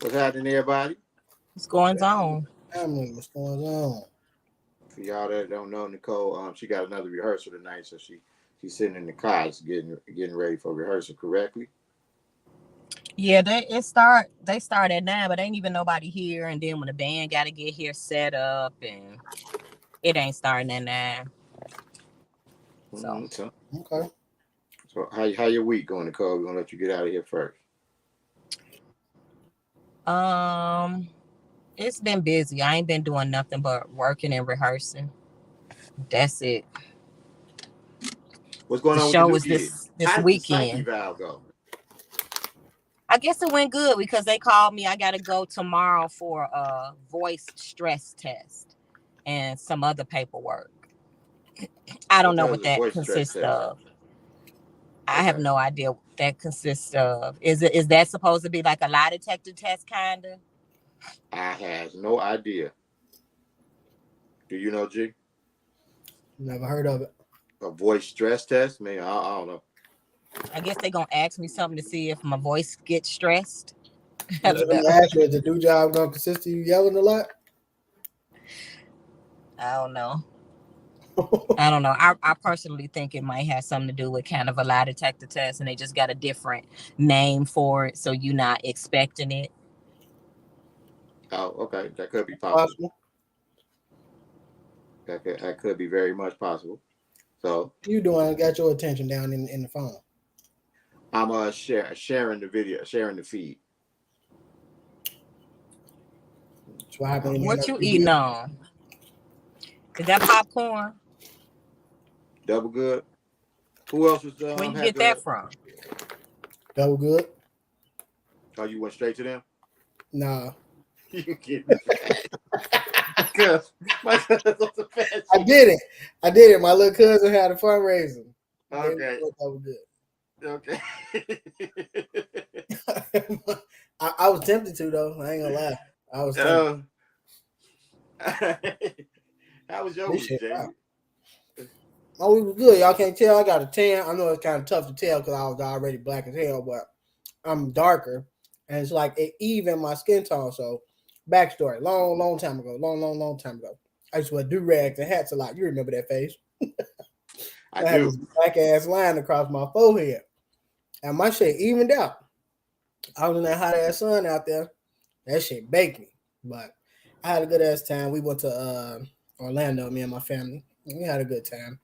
What's happening, everybody? What's going on? Family, what's going on? For y'all that don't know, Nicole, she got another rehearsal tonight, so she's sitting in the car, getting ready for rehearsal. Correctly? Yeah, they start at 9, but ain't even nobody here. And then when the band got to get here set up, and it ain't starting at 9. So Okay. So how your week going, Nicole? We're gonna let you get out of here first. It's been busy. I ain't been doing nothing but working and rehearsing. That's it. What's going The on with the show new is kid? this How did the psyche weekend. valve go? I guess it went good because they called me. I got to go tomorrow for a voice stress test and some other paperwork. I don't know what that consists of. I have no idea what that consists of. Is that supposed to be like a lie detector test, kind of? I have no idea. Do you know, G? Never heard of it. A voice stress test? Maybe I don't know. I guess they're gonna ask me something to see if my voice gets stressed. I don't know. Ask you, is the new job gonna consist of you yelling a lot? I don't know. I personally think it might have something to do with kind of a lie detector test, and they just got a different name for it, so you're not expecting it. Oh, okay. That could be possible. That could be very much possible. So you doing? Got your attention down in the phone. I'm sharing the video, sharing the feed. What you eating on? Is that popcorn? Double good. Who else was? Where you get that from? Double good. Oh, you went straight to them? Nah. You get it. I did it. My little cousin had a fundraiser. Okay. Double good. Okay. I was tempted to though. I ain't gonna lie. I was tempted. How was your week, Jay? Wow. My week was good. Y'all can't tell. I got a tan. I know it's kind of tough to tell because I was already black as hell, but I'm darker, and it's like it even my skin tone. So, backstory: long time ago, long time ago, I used to wear do-rags and hats a lot. You remember that face? I had do. this black ass line across my forehead, and my shit evened out. I was in that hot ass sun out there. That shit baked me, but I had a good ass time. We went to Orlando, me and my family. We had a good time.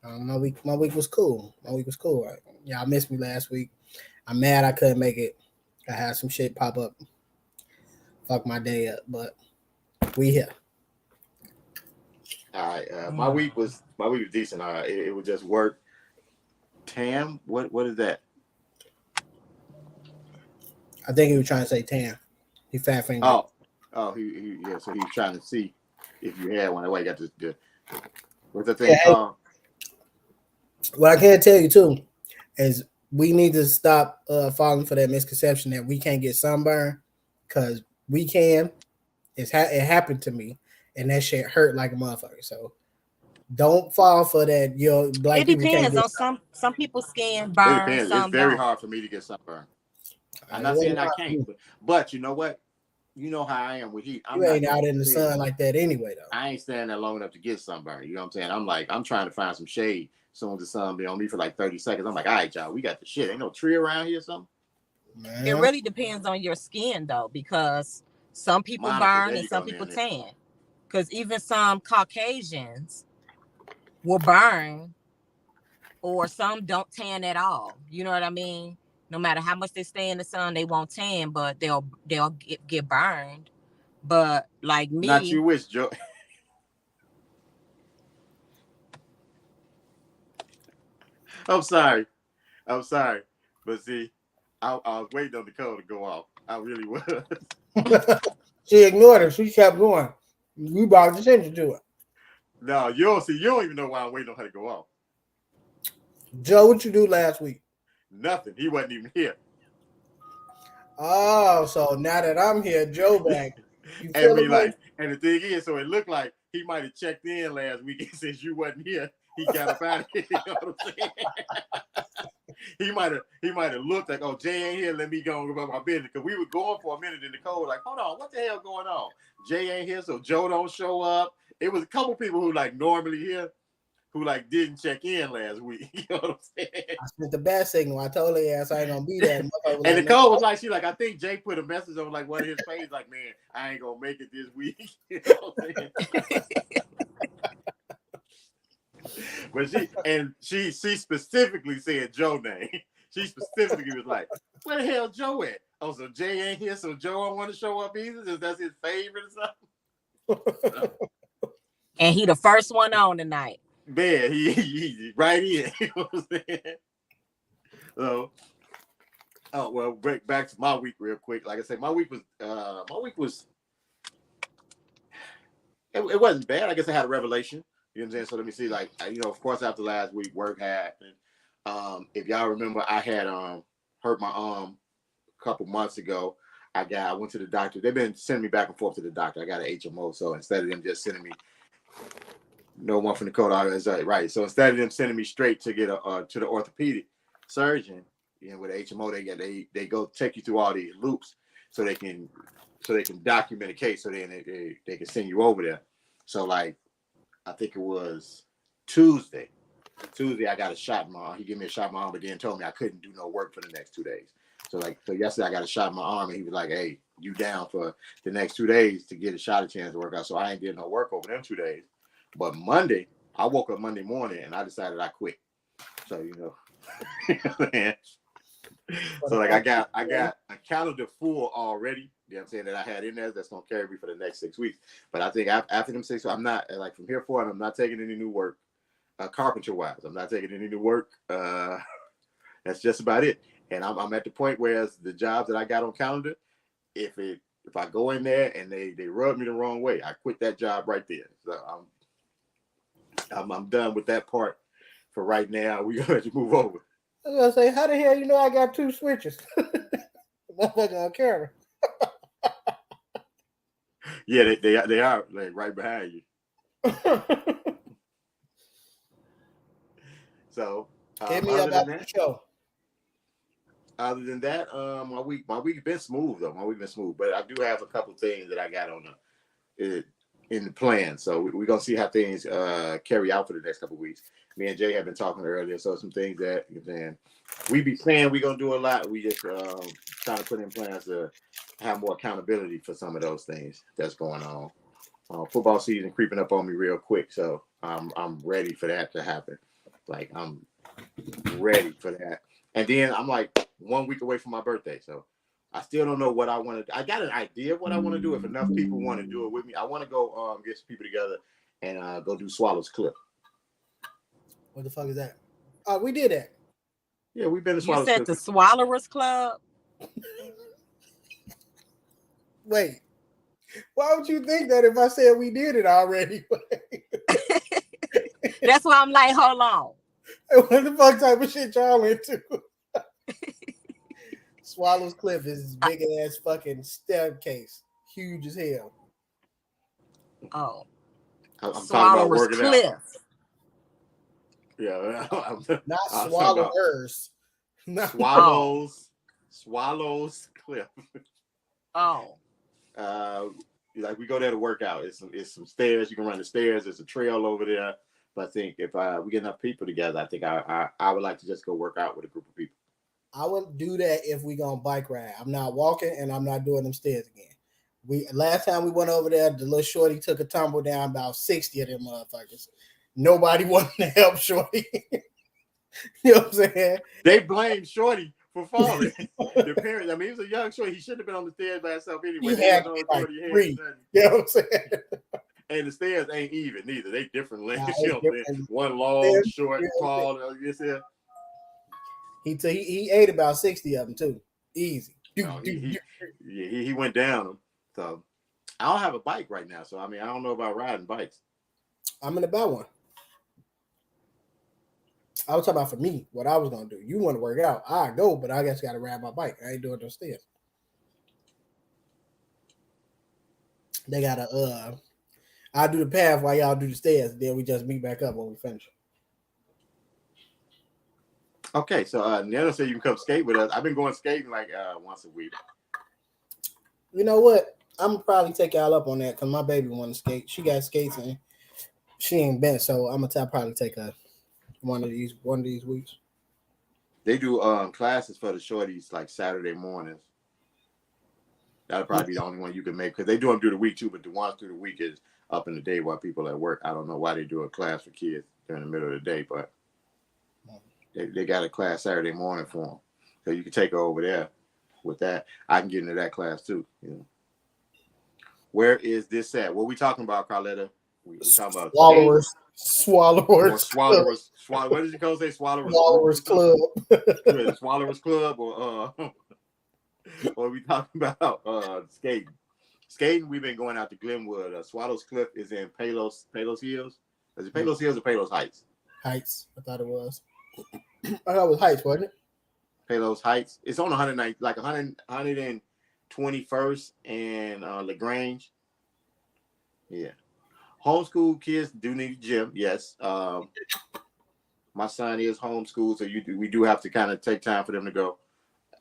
My week was cool. Right? Y'all missed me last week. I'm mad I couldn't make it. I had some shit pop up, fuck my day up, but we here. All right. My week was decent. It was just work. Tam, what is that? I think he was trying to say Tam. He fat fingered. So he was trying to see if you had one. That way, I got this. What's the thing called? What I can tell you too is we need to stop falling for that misconception that we can't get sunburn, because we can. It happened to me, and that shit hurt like a motherfucker. So Don't fall for that. Black It people can't depends get. on some people's skin It burn, depends. It's some very don't. hard for me to get sunburn. I'm It not wasn't saying I hard for can't, me. but you know what? You know how I am with heat. I'm You not ain't gonna out in the stay. sun like that anyway, though. I ain't standing there long enough to get sunburn. You know what I'm saying? I'm trying to find some shade. As soon as the sun be on me for like 30 seconds, I'm like, all right, y'all, we got the shit. Ain't no tree around here or something. It Man. really depends on your skin though, because some people Monica, burn there and you some go, people Nanny. tan. Because even some Caucasians will burn, or some don't tan at all. You know what I mean? No matter how much they stay in the sun, they won't tan, but they'll get burned. But like Not me, you wish, Joe. I'm sorry. I'm sorry. But see, I was waiting on the code to go off. I really was. She ignored it. She kept going. You brought attention to it. No, you don't see. You don't even know why I'm waiting on her to go off. Joe, what you do last week? Nothing. He wasn't even here. Oh, so now that I'm here, Joe back. You And feel me like like, and the thing is, so it looked like he might have checked in last week, and since you wasn't here, he got up out of here. You know what I'm saying? he might have looked like, oh, Jay ain't here. Let me go about my business, because we were going for a minute in the code, like, hold on, what the hell going on? Jay ain't here, so Joe don't show up. It was a couple people who like normally here who like didn't check in last week. You know what I'm saying? I sent the bad signal. I told her ass I ain't gonna be there. And Like, the code was like, she like, I think Jay put a message on like one of his pages, like, man, I ain't gonna make it this week. You know what I'm saying? But she specifically said Joe name. She specifically was like, where the hell Joe at? Oh, so Jay ain't here, so Joe don't want to show up either? Is that's his favorite or something? and he the first one on tonight. Man, he right in. You know what I'm saying? So, oh well, break back to my week real quick. Like I said, my week was it wasn't bad. I guess I had a revelation. You know what I'm saying? So let me see. Like, of course, after last week, work happened. If y'all remember, I had hurt my arm a couple months ago. I went to the doctor. They've been sending me back and forth to the doctor. I got an HMO, so instead of them just sending me no one from the code, right. So instead of them sending me straight to get to the orthopedic surgeon, with HMO, they go take you through all these loops so they can document a case, so then they can send you over there. So like, I think it was Tuesday. I got a shot in my arm. He gave me a shot in my arm, but then told me I couldn't do no work for the next 2 days. So yesterday I got a shot in my arm, and he was like, hey, you down for the next 2 days to get a shot, a chance to work out. So I ain't did no work over them 2 days. But Monday, I woke up Monday morning and I decided I quit. So so like I got a calendar full already. You know what I'm saying, that I had in there that's gonna carry me for the next 6 weeks. But I think after them 6, so I'm not, like, from here forward, I'm not taking any new work, carpenter wise. I'm not taking any new work. That's just about it. And I'm at the point where the jobs that I got on calendar, if I go in there and they rub me the wrong way, I quit that job right there. So I'm done with that part for right now. We're gonna move over. I was gonna say, how the hell you know I got 2 switches? Motherfucker on camera. Yeah, they are like right behind you. So Hit me up after the show. Other than that, my week been smooth though. My week been smooth, but I do have a couple things that I got on in the plan. So we're gonna see how things carry out for the next couple of weeks. Me and Jay have been talking earlier, so some things that we be saying we're gonna do a lot. We just trying to put in plans to have more accountability for some of those things that's going on. Football season creeping up on me real quick, so I'm ready for that to happen. Like, I'm ready for that. And then I'm like 1 week away from my birthday, so I still don't know what I want to do. I got an idea of what I want to do. If enough people want to do it with me, I want to go get some people together and go do Swallows Cliff. What the fuck is that? Oh, we did that. Yeah, we've been to You Swallows said Cliff. the Swallowers Club? Wait. Why would you think that if I said we did it already? That's why I'm like, hold on. What the fuck type of shit y'all into? Swallows Cliff is big ass fucking staircase, huge as hell. Oh, I'm talking about Swallowers working Cliff. out. Yeah, Not I'm talking about swallowers. Not Swallows Cliff. Oh. Like we go there to work out. It's some stairs. You can run the stairs. There's a trail over there. But I think if we get enough people together, I think I would like to just go work out with a group of people. I would do that if we gonna bike ride. I'm not walking and I'm not doing them stairs again. We last time we went over there, the little shorty took a tumble down, about 60 of them motherfuckers. Nobody wanted to help Shorty. You know what I'm saying? They blame Shorty for falling. The parents, I mean, he was a young Shorty. He shouldn't have been on the stairs by himself anyway. He had to be like 3. You know what I'm saying? And the stairs ain't even neither. They different lengths. Nah, You know what I'm saying? One long, short, tall. He ate about 60 of them too. Easy. No, he went down them. So I don't have a bike right now. So I mean, I don't know about riding bikes. I'm gonna buy one. I was talking about for me, what I was gonna do. You want to work out? I go, but I guess gotta ride my bike. I ain't doing those stairs. They gotta I'll do the path while y'all do the stairs. Then we just meet back up when we finish. Okay, so Nana said you can come skate with us. I've been going skating like once a week. You know what? I'm gonna probably take y'all up on that because my baby want to skate. She got skates and she ain't been, so I'm gonna probably take her one of these weeks. They do classes for the shorties like Saturday mornings. That'll probably be the only one you can make because they do them through the week too, but the ones through the week is up in the day while people at work. I don't know why they do a class for kids during the middle of the day, but they got a class Saturday morning for them. So you can take her over there with that. I can get into that class too. You know. Where is this at? What are we talking about, Carletta? We talking about Swallowers. What did you call say? Swallowers Club. Swallowers Club or what are we talking about? Skating. Skating, we've been going out to Glenwood. Swallows Cliff is in Palos Hills. Is it Palos Hills or Palos Heights? Heights. I thought it was. I thought it was Heights, wasn't it? Palos Heights. It's on 109, like 121st and LaGrange. Yeah. Homeschool kids do need a gym. Yes. My son is homeschooled, so we do have to kind of take time for them to go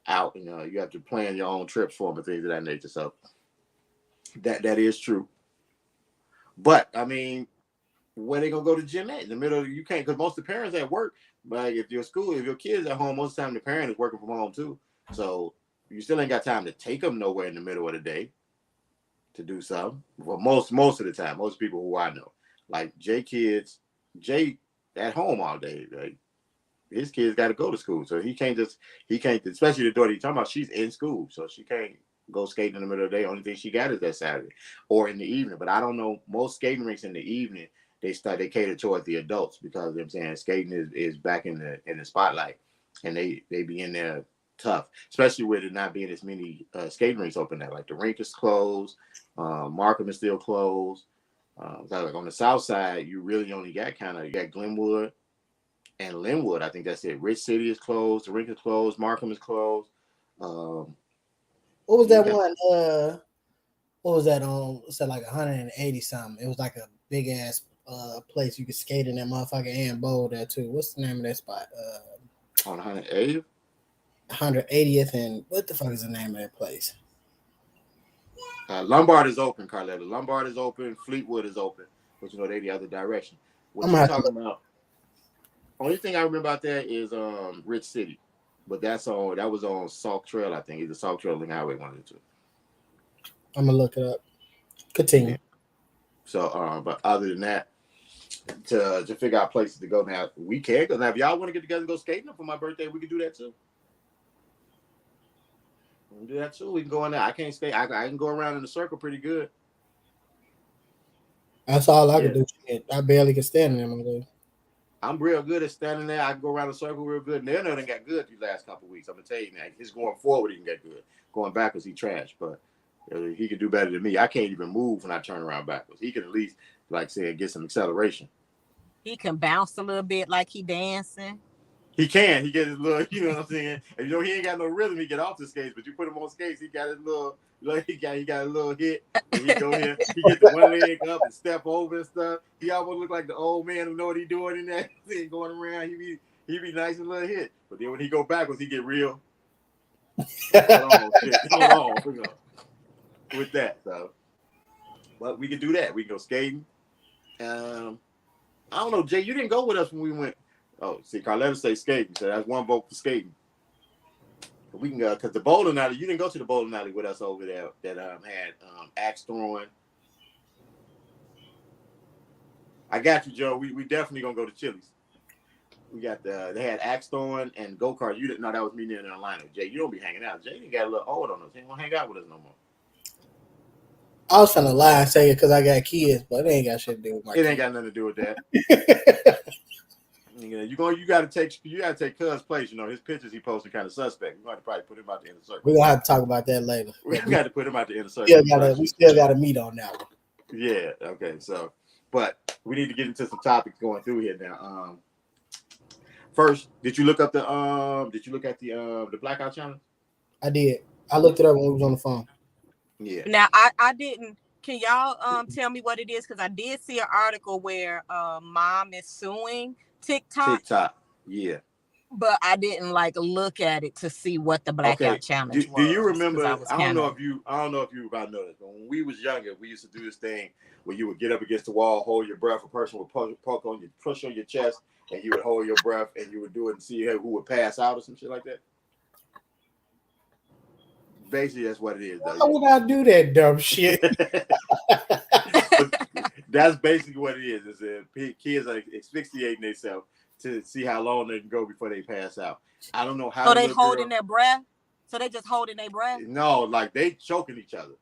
out. You know, you have to plan your own trips for them and things of that nature. So that is true. But I mean, where they gonna go to gym at in the middle? You can't because most of the parents at work. But if your kids at home, most of the time the parent is working from home too. So you still ain't got time to take them nowhere in the middle of the day to do something. Well, most of the time, most people who I know, like Jay at home all day. Like his kids got to go to school, so he can't. Especially the daughter you're talking about, she's in school, so she can't go skating in the middle of the day. Only thing she got is that Saturday or in the evening. But I don't know, most skating rinks in the evening, they cater towards the adults because you know what I'm saying skating is back in the spotlight, and they be in there tough, especially with it not being as many skating rinks open there. Like the rink is closed, Markham is still closed. Like on the south side, you really only got you got Glenwood and Linwood. I think that's it. Rich City is closed, the rink is closed, Markham is closed. What was that one? What was that on? It said like 180 something. It was like a big ass place you could skate in that motherfucker and bowl there too. What's the name of that spot? On 180th? 180th and what the fuck is the name of that place? Lombard is open, Carletta. Lombard is open. Fleetwood is open. But you know they the other direction. What you're talking about? Only thing I remember out there is Rich City, but that was on Sauk Trail, I think. Either Sauk Trail or Link Highway, one of the two. I'm gonna look it up. Continue. Yeah. So, but other than that, to figure out places to go now, we can go. Now, if y'all want to get together and go skating for my birthday, we can do that too. We can do that too. We can go in there. I can't skate. I can go around in a circle pretty good. That's all I can do. I barely can stand in them. I'm real good at standing there. I can go around the circle real good. Nano done got good these last couple of weeks. I'm gonna tell you, man. He's going forward, he can get good. Going backwards, he trash. But he can do better than me. I can't even move when I turn around backwards. He can at least, like say, get some acceleration. He can bounce a little bit like he dancing. He can. He get his little, you know what I'm saying? And you know he ain't got no rhythm. He get off the skates, but you put him on skates, he got his little, like he got a little hit, and he go here. He get the one leg up and step over and stuff. He almost look like the old man who know what he doing in that thing going around. He be nice and little hit, but then when he go backwards, he get real. Hold on, with that. So, but we can do that. We can go skating. I don't know, Jay. You didn't go with us when we went. Oh, see, Carletta say skating, so that's one vote for skating. But we can go because the bowling alley. You didn't go to the bowling alley with us over there that had axe throwing. I got you, Joe. We definitely gonna go to Chili's. We got they had axe throwing and go kart. You didn't know that was me near Orlando. Jay, you don't be hanging out. Jay didn't got a little old on us. He won't hang out with us no more. I was trying to lie and say it because I got kids, but it ain't got shit to do with my kids. Ain't got nothing to do with that. You gotta take Cuz place. You know, his pictures he posted kind of suspect. We're gonna probably put him out the inner circle. We're gonna have to talk about that later. We got to put him out the inner circle. We still gotta meet on that one. Yeah, okay. So but we need to get into some topics going through here now. First, did you look at the blackout challenge? I did. I looked it up when we was on the phone. Yeah. Now I didn't. Can y'all tell me what it is? Because I did see an article where mom is suing TikTok. Yeah. But I didn't look at it to see what the blackout challenge was. Do you remember? I don't know if you about know this, but when we was younger, we used to do this thing where you would get up against the wall, hold your breath, a person would push on your chest, and you would hold your breath, and you would do it and see who would pass out or some shit like that. Basically, that's what it is. Why would I do that dumb shit? That's basically what it is. Is that kids are asphyxiating themselves to see how long they can go before they pass out. I don't know how. So they holding their breath. So they just holding their breath. No, like they choking each other.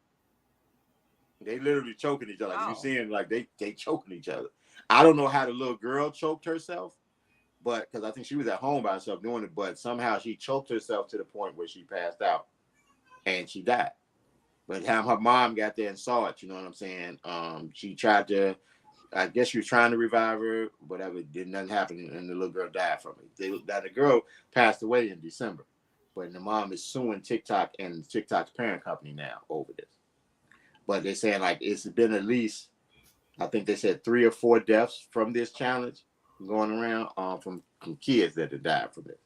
They literally choking each other. Like you seeing they choking each other. I don't know how the little girl choked herself, but because I think she was at home by herself doing it, but somehow she choked herself to the point where she passed out and she died. But how her mom got there and saw it, you know what I'm saying? She tried to. I guess she was trying to revive her, whatever. Did nothing happen, and the little girl died from it. The girl passed away in December, but the mom is suing TikTok and TikTok's parent company now over this. But they're saying it's been at least, I think they said 3 or 4 deaths from this challenge going around from kids that have died from it.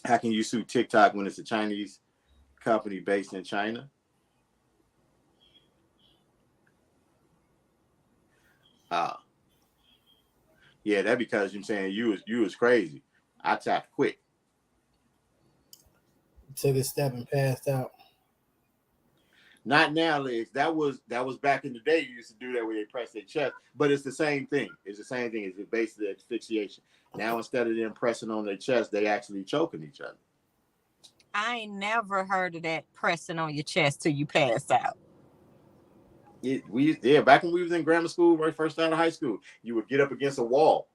How can you sue TikTok when it's a Chinese company based in China? Yeah, that because you're saying you was crazy. I tapped quick. Took a step and passed out. Not now, Legs. That was back in the day. You used to do that where they press their chest, but it's the same thing. It's the same thing. It's basically asphyxiation. Now instead of them pressing on their chest, they actually choking each other. I ain't never heard of that pressing on your chest till you pass out. Back when we was in grammar school, right first started high school, you would get up against a wall,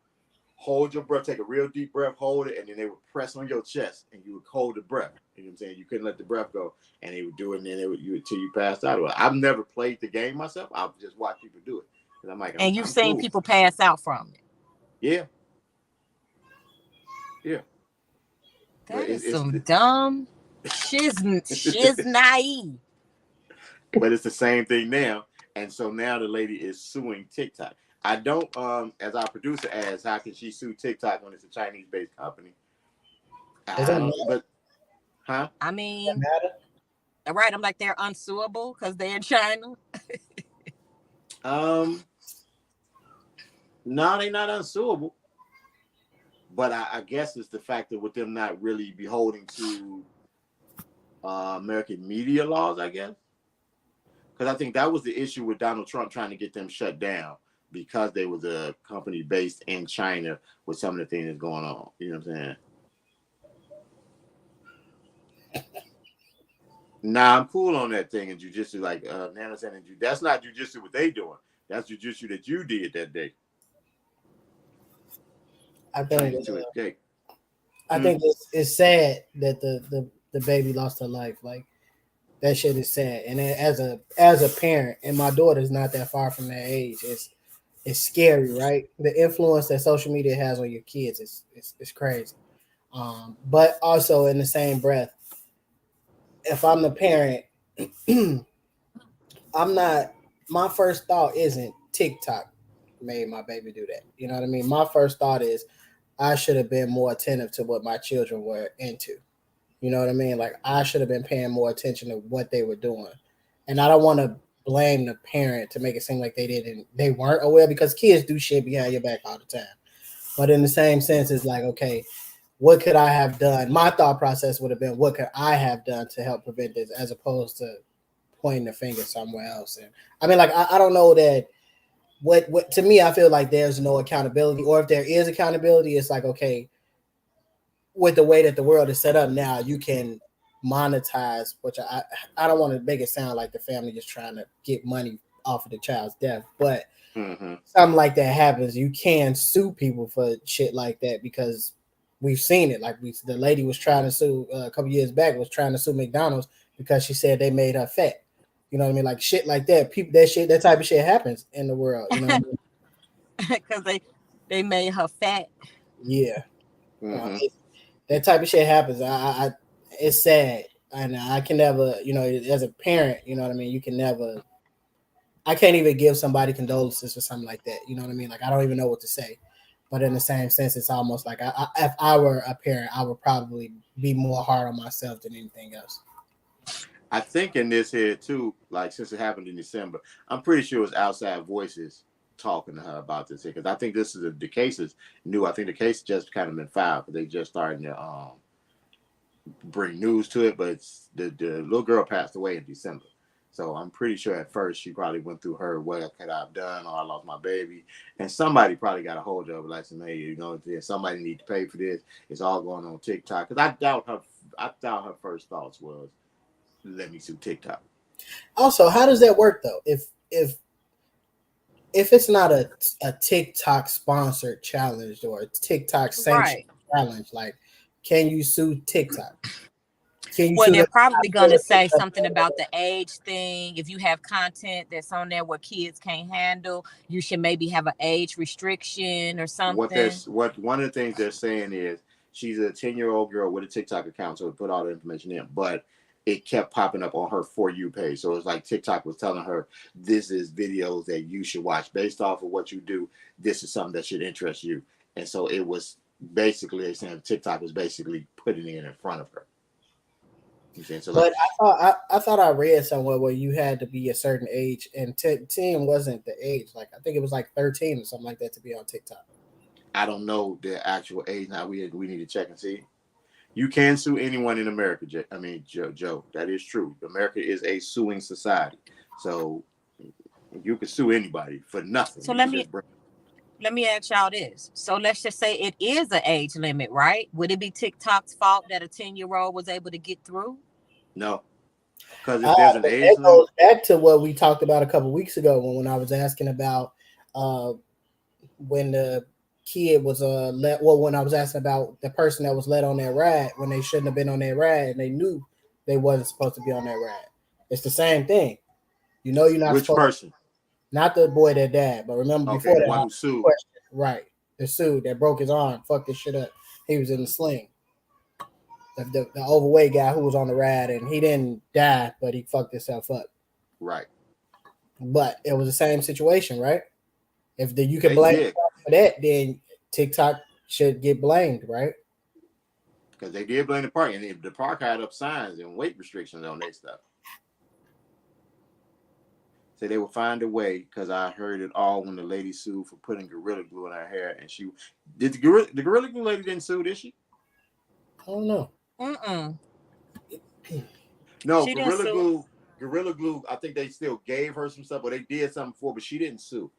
hold your breath, take a real deep breath, hold it, and then they would press on your chest, and you would hold the breath. You know what I'm saying? You couldn't let the breath go, and they would do it, and then till you passed out. I've never played the game myself. I've just watched people do it. And I'm like, you've seen people pass out from it. Yeah. That is some dumb shiz naive. But it's the same thing now. And so now the lady is suing TikTok. I don't, as our producer asks, how can she sue TikTok when it's a Chinese-based company? I mean, right? I'm like, they're unsuable because they're in China. No, they're not unsuable. But I guess it's the fact that with them not really beholding to American media laws, I guess. Because I think that was the issue with Donald Trump trying to get them shut down because they was a company based in China with some of the things that's going on. You know what I'm saying? Nah, I'm cool on that thing in jiu-jitsu. Like Nana said, that's not jiu-jitsu what they doing. That's jiu-jitsu that you did that day. I think it's sad that the baby lost her life. Like that shit is sad. And as a parent, and my daughter's not that far from that age, it's scary, right? The influence that social media has on your kids is crazy. But also in the same breath, if I'm the parent, I'm not. My first thought isn't TikTok made my baby do that. You know what I mean? My first thought is I should have been more attentive to what my children were into. You know what I mean? Like I should have been paying more attention to what they were doing. And I don't want to blame the parent to make it seem like they weren't aware because kids do shit behind your back all the time. But in the same sense, it's like, okay, what could I have done? My thought process would have been, what could I have done to help prevent this, as opposed to pointing the finger somewhere else. And I mean, like, I don't know that what to me, I feel like there's no accountability, or if there is accountability, it's like, okay, with the way that the world is set up now, you can monetize, which I don't want to make it sound like the family is trying to get money off of the child's death, but Mm-hmm. something like that happens, you can sue people for shit like that because we've seen it. Like the lady was trying to sue a couple years back, was trying to sue McDonald's because she said they made her fat. You know what I mean? Like shit like that. People, that type of shit happens in the world. You know what I mean? Because they made her fat. Yeah. Mm-hmm. That type of shit happens. It's sad, and I can never, as a parent, you know what I mean. You can never. I can't even give somebody condolences for something like that. You know what I mean? Like I don't even know what to say. But in the same sense, it's almost like if I were a parent, I would probably be more hard on myself than anything else. I think in this here too, like since it happened in December, I'm pretty sure it was outside voices talking to her about this because I think this is the case is new. I think the case just kind of been filed, but they just starting to bring news to it. But it's, the little girl passed away in December, so I'm pretty sure at first she probably went through her what could I've done, or I lost my baby, and somebody probably got a hold of it, like saying, hey, somebody need to pay for this. It's all going on TikTok because I doubt her first thoughts was let me sue TikTok. Also, how does that work though? If it's not a TikTok sponsored challenge or a TikTok sanctioned Right. challenge, like can you sue TikTok? Can you Well, sue they're them? probably going to say something about the age thing. If you have content that's on there where kids can't handle, you should maybe have an age restriction or something. What one of the things they're saying is she's a 10-year-old girl with a TikTok account, so we put all the information in, but it kept popping up on her For You page. So it's like TikTok was telling her this is videos that you should watch based off of what you do. This is something that should interest you. And so it was basically they saying TikTok was basically putting it in front of her. You saying so like But I thought I read somewhere where you had to be a certain age, and 10 wasn't the age. Like I think it was like 13 or something like that to be on TikTok. I don't know the actual age now. We need to check and see. You can sue anyone in America. Joe, that is true. America is a suing society, so you can sue anybody for nothing. So You let can me just bring. let me ask y'all this. So let's just say it is an age limit, right? Would it be TikTok's fault that a 10-year-old was able to get through? No, because if there's an But age that limit, goes back to what we talked about a couple weeks ago when I was asking about uh, when the kid was let. Well, when I was asking about the person that was let on that ride when they shouldn't have been on that ride and they knew they wasn't supposed to be on that ride. It's the same thing. You know, you're not which supposed. person? Not the boy that died, but remember Okay, before the that, one I who asked the sued. question. Right, the suit that broke his arm, fucked this shit up. He was in the sling. The overweight guy who was on the ride, and he didn't die, but he fucked himself up. Right. But it was the same situation, right? If you can They blame did for that, then TikTok should get blamed, right? because they did blame the park, and the park had up signs and weight restrictions on their stuff. So they would find a way because I heard it all when the lady sued for putting gorilla glue in her hair, and she did the gorilla glue lady didn't sue, did she? I don't know. Mm-mm. No, She didn't sue. Gorilla Glue. I think they still gave her some stuff, or they did something for, but she didn't sue.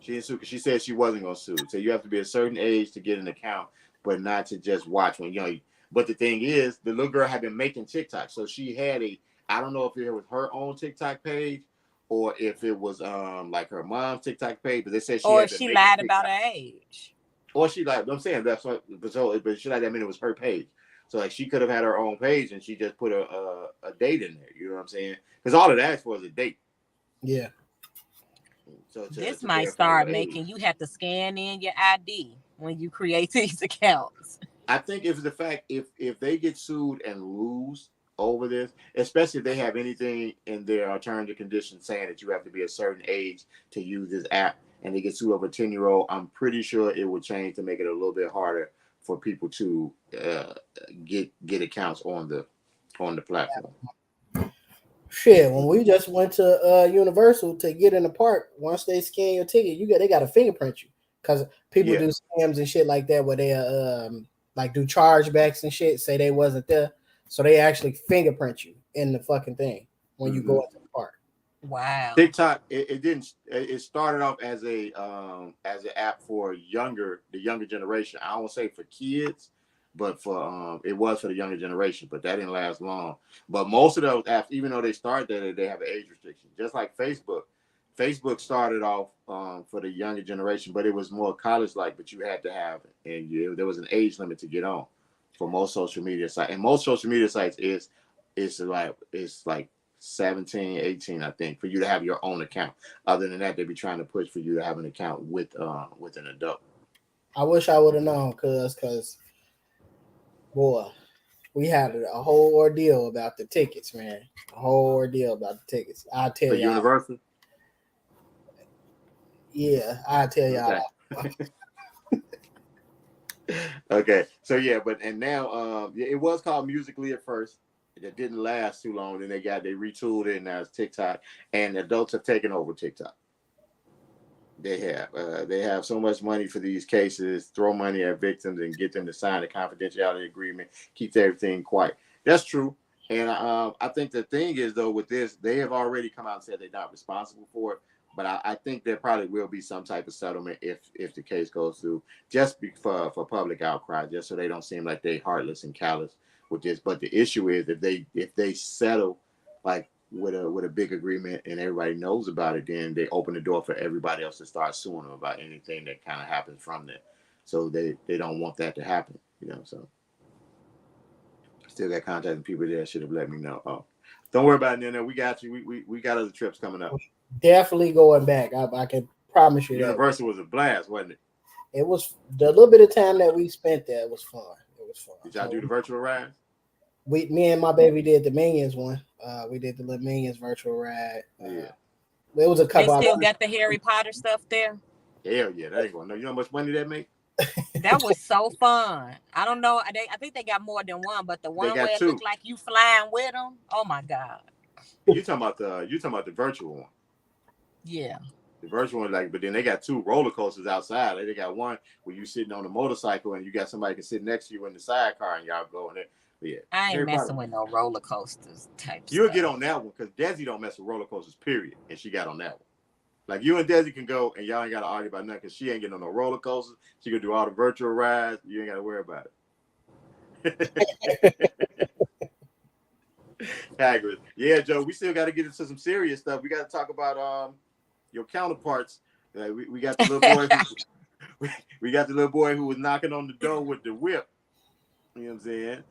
She didn't sue because she said she wasn't going to sue. So you have to be a certain age to get an account, but not to just watch when But the thing is, the little girl had been making TikTok, so she had a. I don't know if it was her own TikTok page or if it was like her mom's TikTok page, but they said she Or had if been she making lied about TikTok. her age. Or she like I'm saying that's what, but she like that mean it was her page. So like she could have had her own page and she just put a date in there. You know what I'm saying? Because all it asked for is a date. Yeah. So This to might verify your start age. making you have to scan in your ID when you create these accounts. I think if the fact if they get sued and lose over this, especially if they have anything in their terms and conditions saying that you have to be a certain age to use this app, and they get sued over a 10-year-old, I'm pretty sure it will change to make it a little bit harder for people to get accounts on the platform. Shit, when we just went to Universal to get in the park, once they scan your ticket, they got to fingerprint you because people Yeah. do scams and shit like that where they like do chargebacks and shit, say they wasn't there, so they actually fingerprint you in the fucking thing when you Mm-hmm. go into the park. Wow. TikTok, it didn't. It started off as an app for the younger generation. I don't say for kids, but for it was for the younger generation. But that didn't last long. But most of those apps, even though they started there, they have an age restriction. Just like Facebook, Facebook started off for the younger generation, but it was more college like. But you had to have it, and there was an age limit to get on for most social media sites. And most social media sites is like 17, 18, I think, for you to have your own account. Other than that, they'd be trying to push for you to have an account with an adult. I wish I would have known, cause boy, we had a whole ordeal about the tickets, man. A whole ordeal about the tickets. I'll tell For y'all. Universal? Yeah, I'll tell y'all. Okay. Okay. So yeah, and now it was called Musically at first. It didn't last too long. Then they retooled it, and now it's TikTok. And adults have taken over TikTok. They have so much money for these cases, throw money at victims and get them to sign a confidentiality agreement, keeps everything quiet. That's true. And I think the thing is, though, with this, they have already come out and said they're not responsible for it. But I think there probably will be some type of settlement if the case goes through, just for public outcry, just so they don't seem like they heartless and callous with this. But the issue is if they settle like with a big agreement and everybody knows about it, then they open the door for everybody else to start suing them about anything that kind of happens from there. So they don't want that to happen, So still got contacting people there. Should have let me know. Oh, don't worry about it, Nina. We got you. We got other trips coming up. Definitely going back. I can promise you that. Universal was a blast, wasn't it? It was the little bit of time that we spent there. It was fun. It was fun. Did y'all do the virtual rides? Me and my baby did the Minions one. We did the little Minions virtual ride. Yeah. It was a They couple. still got the Harry Potter stuff there. Hell yeah, that ain't gonna know. You know how much money that make? That was so fun. I don't know. I think they got more than one, but the They one got where it two. looked like you flying with them. Oh my god. You talking about the virtual one? Yeah. The virtual one, but then they got two roller coasters outside. They got one where you sitting on a motorcycle and you got somebody can sit next to you in the sidecar and y'all go in there. But yeah, I ain't Harry messing Potter. with no roller coasters type You'll stuff. get on that one because Desi don't mess with roller coasters, period. And she got on that one. Like you and Desi can go and y'all ain't got to argue about nothing because she ain't getting on no roller coasters. She can do all the virtual rides. You ain't got to worry about it. Hagrid. Yeah, Joe, we still got to get into some serious stuff. We got to talk about your counterparts. We got the little boy. We got the little boy who was knocking on the door with the whip. You know what I'm saying?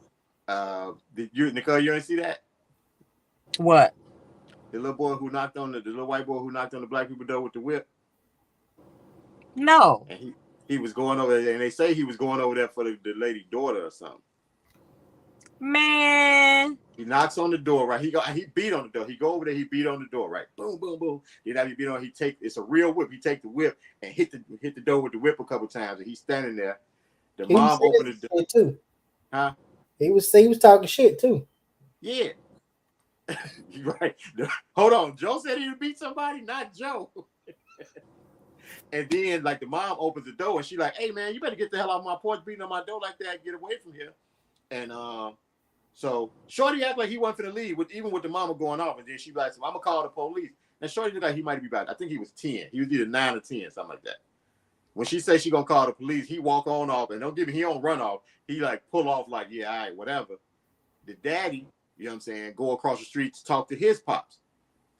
Did you, Nicole? You didn't see that? What? The little boy who knocked on the little white boy who knocked on the black people door with the whip. No. And he was going over there, and they say he was going over there for the lady's daughter or something. Man. He knocks on the door, right? He beat on the door. He go over there, he beat on the door, right? Boom, boom, boom. Then after he beat on, it's a real whip. He take the whip and hit the door with the whip a couple times, and he's standing there. The mom opened the door too. Huh? He was talking shit too. Yeah. Right. Hold on. Joe said he would beat somebody, not Joe. And then like the mom opens the door and she like, hey man, you better get the hell off my porch beating on my door like that. Get away from here. And so Shorty act like he wasn't finna leave, even with the mama going off. And then she like, so I'm gonna call the police. And Shorty looked like he might be about, I think he was 10. He was either 9 or 10, something like that. When she says she gonna call the police, he walk on off and he don't run off. He like pull off like, yeah, all right, whatever. The daddy, you know what I'm saying, go across the street to talk to his pops.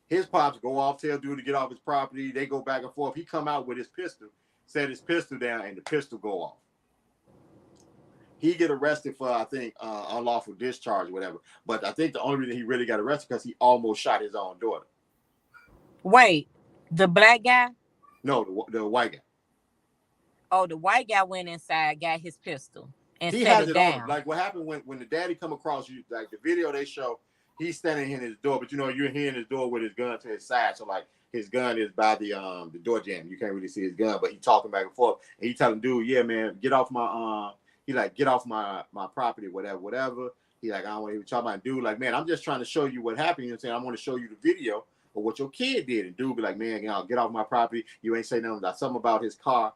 His pops go off, tell dude to get off his property. They go back and forth. He come out with his pistol, set his pistol down, and the pistol go off. He get arrested for, I think, unlawful discharge or whatever. But I think the only reason he really got arrested because he almost shot his own daughter. Wait, The black guy? No, the white guy. Oh, the white guy went inside, got his pistol, and He set has it it on him. down. Like what happened when the daddy come across you, like the video they show, he's standing in his door, but you know you're hearing his door with his gun to his side. So like his gun is by the door jamb. You can't really see his gun, but he talking back and forth. And he telling dude, yeah, man, get off my he like get off my property, whatever. He like, I don't want to even talk about dude, like, man, I'm just trying to show you what happened. You know what I'm saying? I want to show you the video of what your kid did. And dude be like, man, you know, get off my property. You ain't say nothing about something about his car.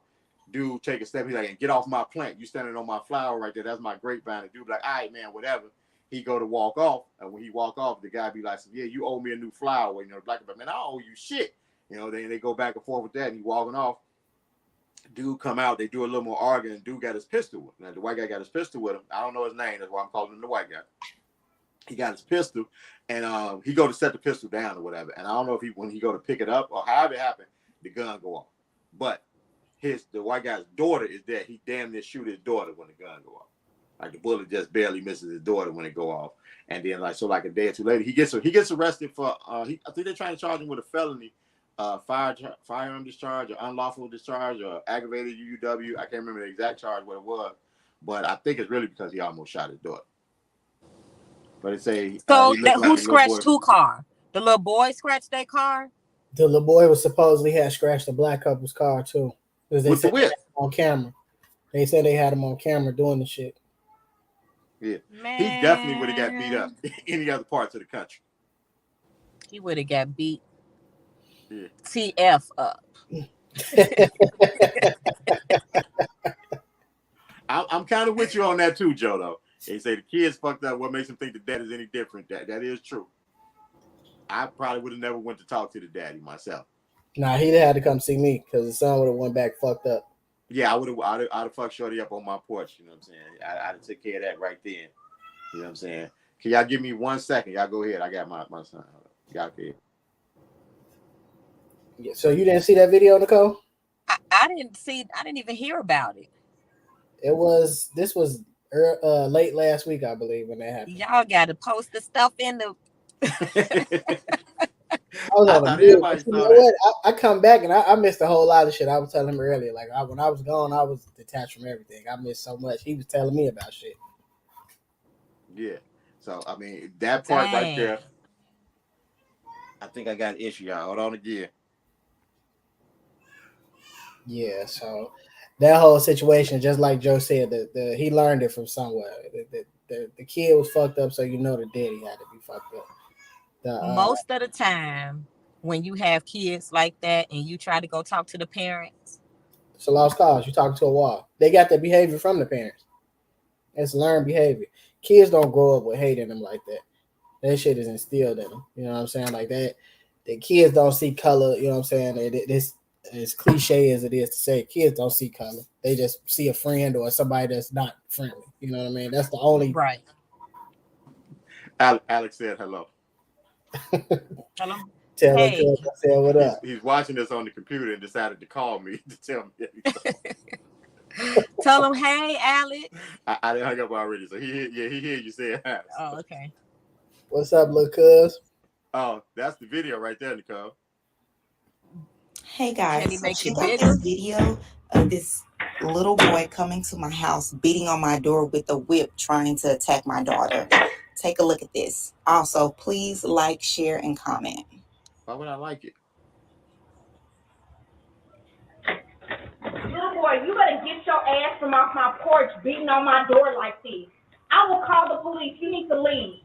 Dude take a step. He's like, get off my plant. You standing on my flower right there. That's my grapevine. And dude be like, all right, man, whatever. He go to walk off. And when he walk off, the guy be like, yeah, you owe me a new flower. You know, the black guy, man, I owe you shit. You know, they go back and forth with that. And he walking off. Dude come out. They do a little more arguing. Dude got his pistol with him. Now, the white guy got his pistol with him. I don't know his name. That's why I'm calling him the white guy. He got his pistol. And he go to set the pistol down or whatever. And I don't know if when he go to pick it up or however it happened, the gun go off. But the white guy's daughter is there. He damn near shoot his daughter when the gun go off. Like the bullet just barely misses his daughter when it go off. And then like so like a day or two later, he gets arrested for I think they're trying to charge him with a felony, firearm discharge or unlawful discharge or aggravated UUW. I can't remember the exact charge what it was, but I think it's really because he almost shot his daughter. But it say so he that like who scratched who car? The little boy scratched their car. The little boy was supposedly had scratched the black couple's car too, because they said they had him on camera. They said they had him on camera doing the shit. Yeah, Man. He definitely would have got beat up in any other parts of the country. He would have got beat. Yeah. TF up. I'm kind of with you on that too, Joe. Though they say the kids fucked up. What makes them think the dad is any different? That is true. I probably would have never went to talk to the daddy myself. Nah, he'd had to come see me because the son would have went back fucked up. Yeah, I'd have fucked Shorty up on my porch. You know what I'm saying? I'd have took care of that right then. You know what I'm saying? Can y'all give me 1 second? Y'all go ahead. I got my son. Y'all can. Yeah, so you didn't see that video, Nicole? I didn't even hear about it. This was late last week, I believe, when that happened. Y'all got to post the stuff in the. I come back and I missed a whole lot of shit. I was telling him earlier, like when I was gone, I was detached from everything. I missed so much. He was telling me about shit. Yeah. So I mean that part right there. I think I got an issue, y'all. Hold on again. Yeah. So that whole situation, just like Joe said, he learned it from somewhere. The kid was fucked up, so you know the daddy had to be fucked up. Most of the time, when you have kids like that and you try to go talk to the parents, it's a lost cause. You're talking to a wall. They got the behavior from the parents. It's learned behavior. Kids don't grow up with hate in them like that. That shit is instilled in them. You know what I'm saying? Like that. The kids don't see color. You know what I'm saying? This as cliche as it is to say, kids don't see color. They just see a friend or somebody that's not friendly. You know what I mean? That's the only. Right. Alex said hello. Hello. Tell him I said what up. He's watching this on the computer and decided to call me to tell me. Tell him, hey, Alex. I didn't hang up already, so he heard you say hi. Oh, okay. What's up, little cuz? Oh, that's the video right there, Nicole. Hey guys, Can he make check it out bigger? this video of this little boy coming to my house, beating on my door with a whip, trying to attack my daughter. Take a look at this. Also, please like, share, and comment. Why would I like it? Little boy, you better get your ass from off my porch beating on my door like this. I will call the police. You need to leave.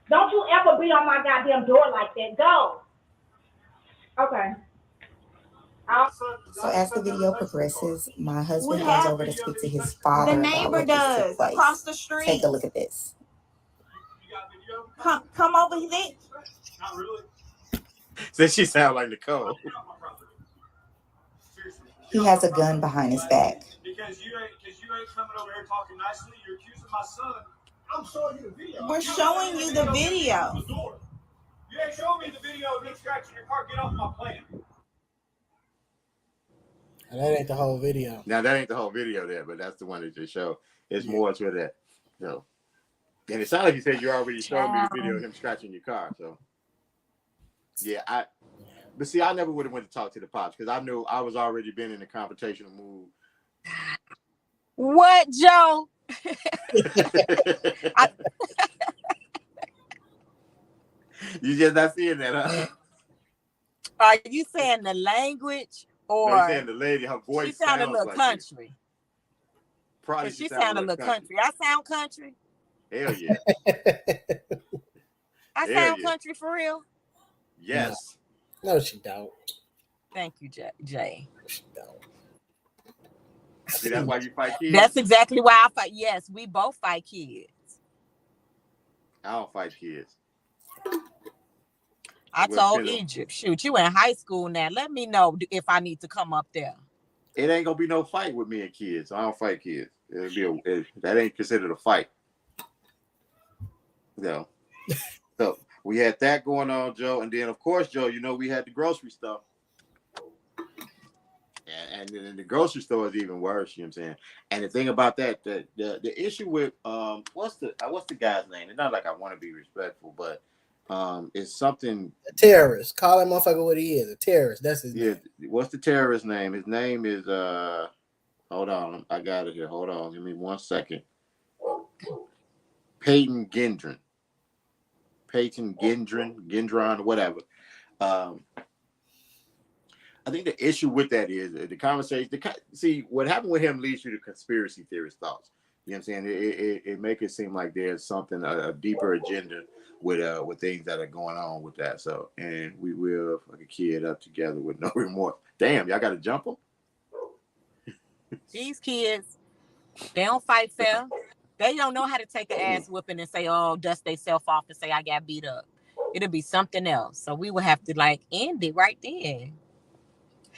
Don't you ever beat on my goddamn door like that. Go. Okay. So as the video progresses, my husband goes over to speak to his father. The neighbor does across the street. Take a look at this. Come over here. Not really. Says she sound like Nicole. He has a gun behind his back. Because you ain't coming over here talking nicely. You're accusing my son. I'm showing you the video. We're showing you the video. You ain't showing me the video of him scratching your car. Get off my plan. That ain't the whole video. Now that ain't the whole video there, but that's the one that just showed. It's more to that. So, and it sounded like you said you already showed me the video of him scratching your car. So, yeah, But see, I never would have went to talk to the pops because I knew I was already been in a confrontational mood. What, Joe? I, You just not seeing that, huh? are you saying the language No, you or saying the lady, her she voice sound a sounds little like country? Probably Cause she she sound a sound a little little country. country. I sound country. Hell yeah. I Hell sound yeah. country for real. Yes. No, she don't. Thank you, Jay. She don't. See, that's why you fight kids. That's exactly why I fight. Yes, we both fight kids. I don't fight kids. I Well, told depends on- Egypt, shoot, you in high school now. Let me know if I need to come up there. It ain't gonna be no fight with me and kids. I don't fight kids. That ain't considered a fight. No. So we had that going on, Joe, and then of course, Joe, you know we had the grocery stuff. And then the grocery store is even worse, you know what I'm saying? And the thing about that, the issue with what's the guy's name? It's not like I want to be respectful, but it's something A terrorist. Call that motherfucker what he is. A terrorist. That's his name. What's the terrorist name? His name is hold on, I got it here. Hold on, give me 1 second. Peyton Gendron, whatever. I think the issue with that is the conversation. See, what happened with him leads you to conspiracy theorist thoughts. You know what I'm saying? It makes it seem like there's something, a deeper agenda with things that are going on with that. So, and we will fuck a kid up together with no remorse. Damn, y'all got to jump them? These kids, they don't fight fair. They don't know how to take an ass whooping and say, oh, dust themselves off and say, I got beat up. It'll be something else. So we would have to end it right there.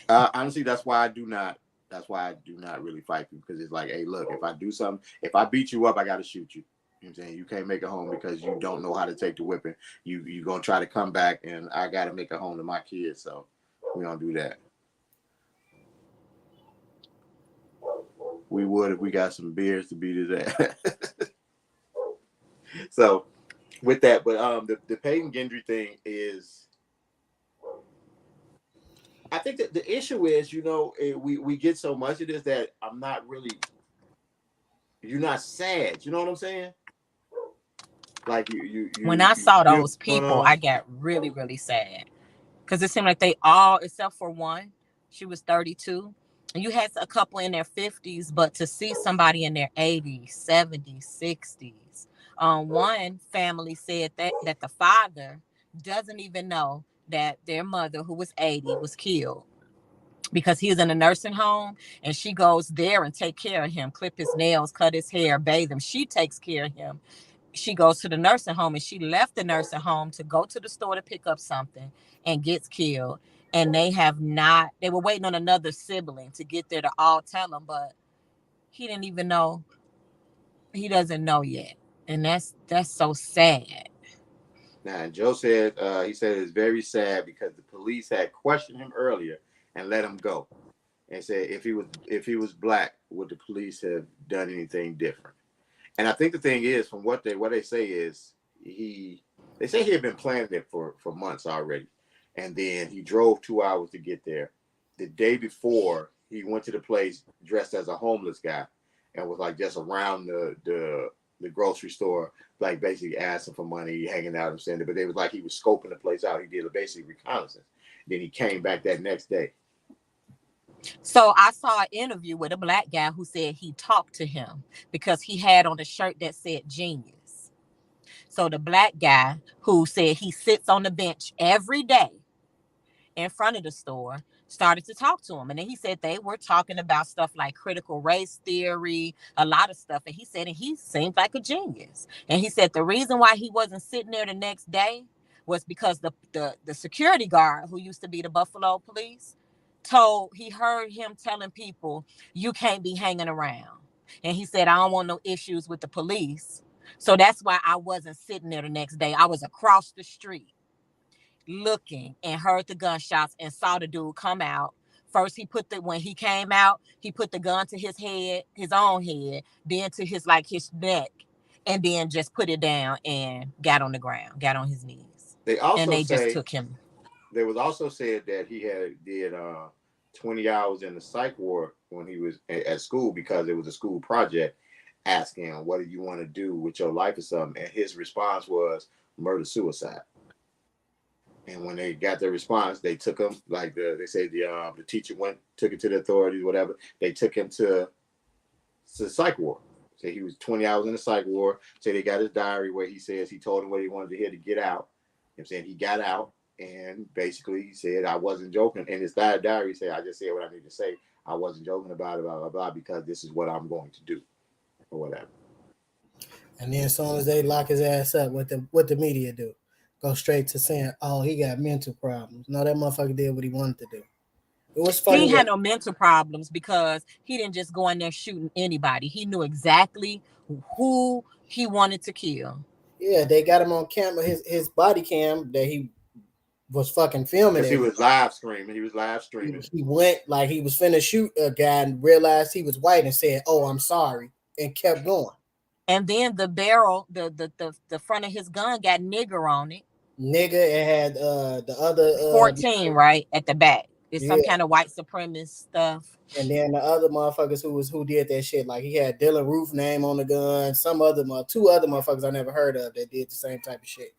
Honestly, that's why I do not really fight you, because it's like, hey, look, if I do something, if I beat you up, I got to shoot you. You know what I'm saying? You can't make it home because you don't know how to take the whipping. You're going to try to come back, and I got to make it home to my kids. So we don't do that. We would if we got some beers to beat his ass. So with that, but the Peyton Gendry thing is, I think that the issue is, we get so much of this that I'm not really, you're not sad. You know what I'm saying? Like when I saw those people, I got really, really sad. Because it seemed like they all, except for one, she was 32. And you had a couple in their 50s, but to see somebody in their 80s, 70s, 60s. One family said that the father doesn't even know that their mother, who was 80, was killed because he was in a nursing home, and she goes there and take care of him, clip his nails, cut his hair, bathe him. She takes care of him. She goes to the nursing home, and she left the nursing home to go to the store to pick up something and gets killed. And they were waiting on another sibling to get there to all tell him, but he didn't even know. He doesn't know yet. And that's so sad. Now, Joe said, he said it's very sad because the police had questioned him earlier and let him go, and said if he was black, would the police have done anything different? And I think the thing is, from what they say is, they say he had been planning it for months already, and then he drove 2 hours to get there. The day before, he went to the place dressed as a homeless guy and was like just around the grocery store, like basically asking for money, hanging out and saying it. But they was like he was scoping the place out. He did a basic reconnaissance. Then he came back that next day. So I saw an interview with a black guy who said he talked to him because he had on a shirt that said genius. So the black guy who said he sits on the bench every day in front of the store started to talk to him. And then he said they were talking about stuff like critical race theory, a lot of stuff. And he said, and he seemed like a genius. And he said the reason why he wasn't sitting there the next day was because the security guard who used to be the Buffalo police he heard him telling people, you can't be hanging around. And he said, I don't want no issues with the police. So that's why I wasn't sitting there the next day. I was across the street looking and heard the gunshots and saw the dude come out. First, when he came out, he put the gun to his head, his own head, then to his neck, and then just put it down and got on the ground, got on his knees. They also and they say, just took him. there was also said that he did 20 hours in the psych ward when he was at school because it was a school project, asking him, what do you want to do with your life or something? And his response was murder suicide. And when they got their response, they took him, like they say the teacher took it to the authorities, whatever. They took him to the psych ward. Say he was 20 hours in the psych ward. Say they got his diary where he says he told him what he wanted to hear to get out. You know what I'm saying? He got out and basically he said, I wasn't joking. In his diary, he said, I just said what I need to say. I wasn't joking about it, blah, blah, blah, because this is what I'm going to do or whatever. And then as soon as they lock his ass up, what the media do? Go straight to saying, oh, he got mental problems. No, that motherfucker did what he wanted to do. It was funny. He had no mental problems because he didn't just go in there shooting anybody. He knew exactly who he wanted to kill. Yeah, they got him on camera, his body cam that he was fucking filming. Because he was live streaming. He was live streaming. He went like he was finna shoot a guy and realized he was white and said, oh, I'm sorry, and kept going. And then the barrel, the front of his gun got nigger on it. Nigga, it had the other 14 right at the back. It's some kind of white supremacist stuff. And then the other motherfuckers who did that shit, like he had Dylan Roof name on the gun. Some other two other motherfuckers I never heard of that did the same type of shit.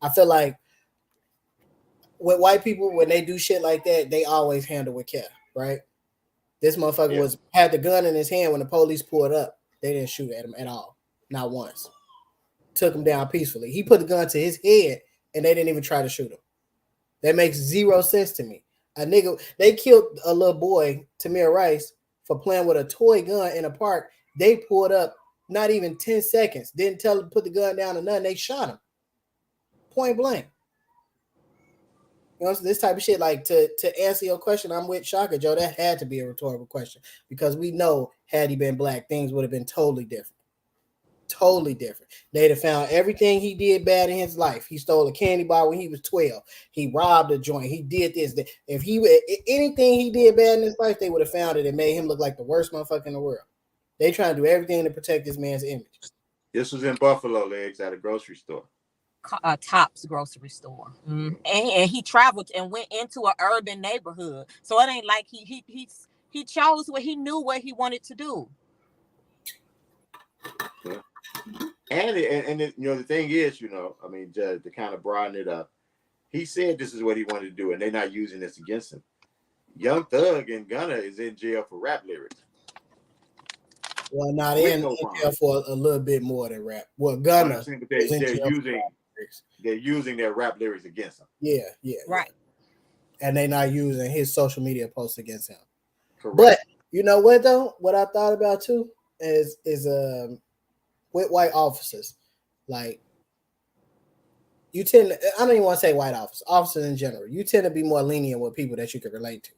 I feel like with white people, when they do shit like that, they always handle with care, right? This motherfucker had the gun in his hand when the police pulled up. They didn't shoot at him at all, not once. Took him down peacefully. He put the gun to his head, and they didn't even try to shoot him. That makes zero sense to me. A nigga, they killed a little boy, Tamir Rice, for playing with a toy gun in a park. They pulled up not even 10 seconds. Didn't tell him to put the gun down or nothing. They shot him. Point blank. You know, this type of shit, like to answer your question, I'm with Shaka, Joe. That had to be a rhetorical question because we know had he been black, things would have been totally different. Totally different. They'd have found everything he did bad in his life. He stole a candy bar when he was 12. He robbed a joint. He did this. If anything he did bad in his life, they would have found it and made him look like the worst motherfucker in the world. They trying to do everything to protect this man's image. This was in Buffalo, Legs, at a grocery store. Tops grocery store. And he traveled and went into an urban neighborhood. So it ain't like he chose what he knew what he wanted to do. Yeah. And you know, the thing is, you know, I mean, to kind of broaden it up, he said this is what he wanted to do, and they're not using this against him. Young Thug and Gunna is in jail for rap lyrics. Well, not in jail for a little bit more than rap. Well, Gunna, but they're using their rap lyrics against him. Yeah, right. And they're not using his social media posts against him. Correct. But you know what though? What I thought about too is with white officers, like you tend to, I don't even want to say white officers in general. You tend to be more lenient with people that you can relate to.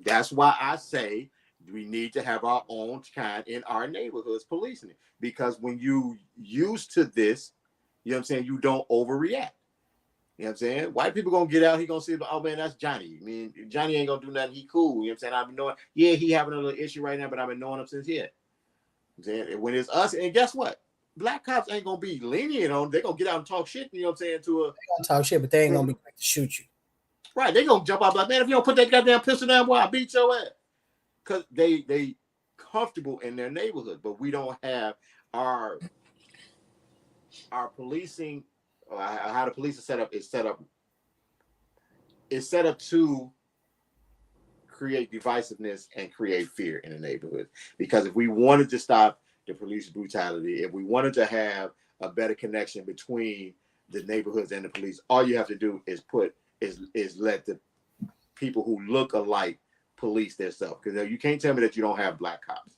That's why I say we need to have our own kind in our neighborhoods policing it. Because when you used to this, you know what I'm saying, you don't overreact. You know what I'm saying? White people gonna get out, he gonna say, oh man, that's Johnny. I mean, Johnny ain't gonna do nothing, he cool. You know what I'm saying? I've been knowing, he having a little issue right now, but I've been knowing him since here. You know what I'm saying? When it's us, and guess what? Black cops ain't gonna be lenient on. They're gonna get out and talk shit. You know what I'm saying? They gonna talk shit, but they ain't gonna be quick to shoot you. Right? They gonna jump out like, man, if you don't put that goddamn pistol down, boy, I'll beat your ass. Because they comfortable in their neighborhood, but we don't have our policing. How the police are set up is set up to create divisiveness and create fear in the neighborhood. Because if we wanted to stop the police brutality, if we wanted to have a better connection between the neighborhoods and the police, all you have to do is let the people who look alike police themselves. Because you can't tell me that you don't have black cops.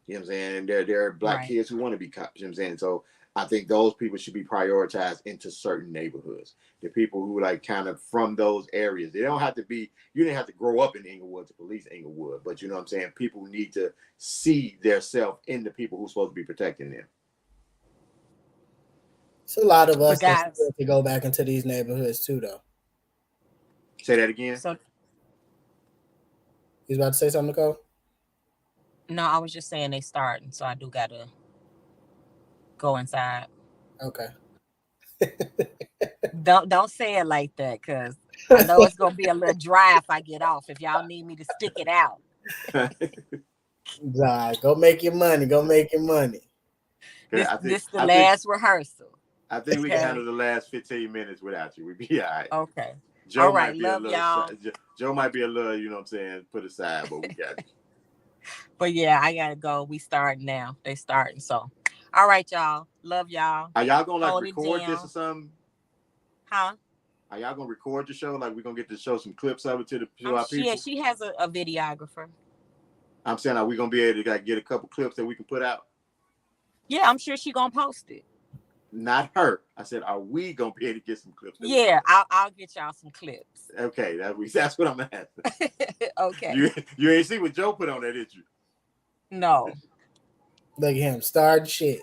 You know what I'm saying? And there are black kids who want to be cops. You know what I'm saying? So I think those people should be prioritized into certain neighborhoods. The people who like kind of from those areas. They don't have to be, you didn't have to grow up in Inglewood to police Inglewood. But you know what I'm saying? People need to see theirself in the people who's supposed to be protecting them. It's a lot of us that to go back into these neighborhoods too, though. Say that again. So, you was about to say something, Nicole? No, I was just saying they starting, so I do gotta go inside. Okay. Don't say it like that, cause I know it's gonna be a little dry if I get off. If y'all need me to stick it out, Nah, go make your money. Go make your money. this I think this the I think last rehearsal. I think we can Okay. handle the last 15 minutes without you. We be all right. Okay. Joe All right. might be a Love little y'all. Joe might be a little, you know what I'm saying, put aside, but we got you. But yeah, I gotta go. We starting now. They starting. So, all right, y'all. Love y'all. Are y'all gonna like Hold it record this or down. something? Huh? Are y'all gonna record the show? Like we're gonna get to show some clips of it to our Yeah, people? she has a videographer. I'm saying, are we gonna be able to like, get a couple clips that we can put out? Yeah, I'm sure she gonna post it. Not her. I said, are we gonna be able to get some clips? Yeah, I'll get y'all some clips. Okay, that's what I'm asking. Okay. You ain't see what Joe put on that, did you? No. Look at him start shit.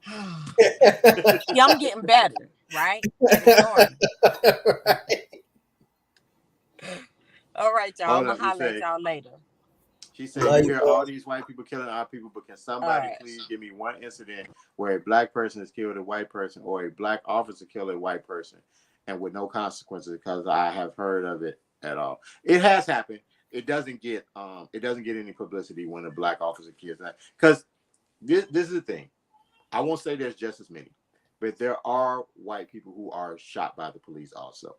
Yeah, I'm getting better, right? At ignoring. Right. All right, y'all. Hold I'm up, gonna holler at y'all later. she said, Love you you, hear bro. all these white people killing our people, but can somebody right. please give me one incident where a black person has killed a white person or a black officer killed a white person and with no consequences? Because I have heard of it at all. It has happened. It doesn't get any publicity when a black officer kills that. Because this is the thing. I won't say there's just as many, but there are white people who are shot by the police also.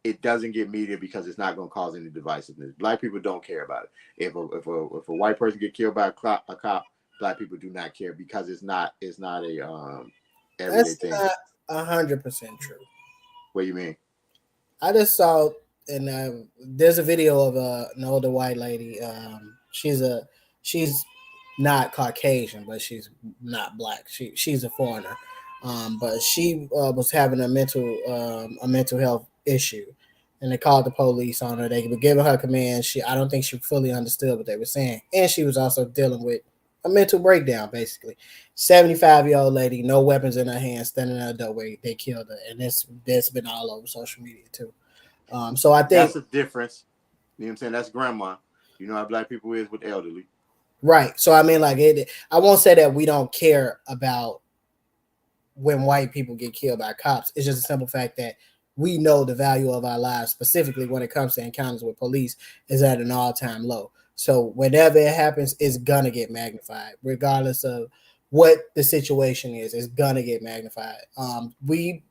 It doesn't get media because it's not going to cause any divisiveness. Black people don't care about it. If a white person get killed by a cop, black people do not care because it's not a everyday That's thing. not 100% true. What do you mean? I just saw, and there's a video of an older white lady. She's not Caucasian, but she's not black. She's a foreigner, but she was having a mental health issue, and they called the police on her. They were giving her commands. I don't think she fully understood what they were saying, and she was also dealing with a mental breakdown, basically. 75-year-old lady, no weapons in her hands, standing in her doorway. They killed her, and that's been all over social media too. So I think That's a difference. You know what I'm saying? That's grandma. You know how black people is with elderly. right. So I mean, like I won't say that we don't care about when white people get killed by cops. It's just a simple fact that we know the value of our lives, specifically when it comes to encounters with police, is at an all-time low. So whenever it happens, it's gonna get magnified, regardless of what the situation is. It's gonna get magnified. When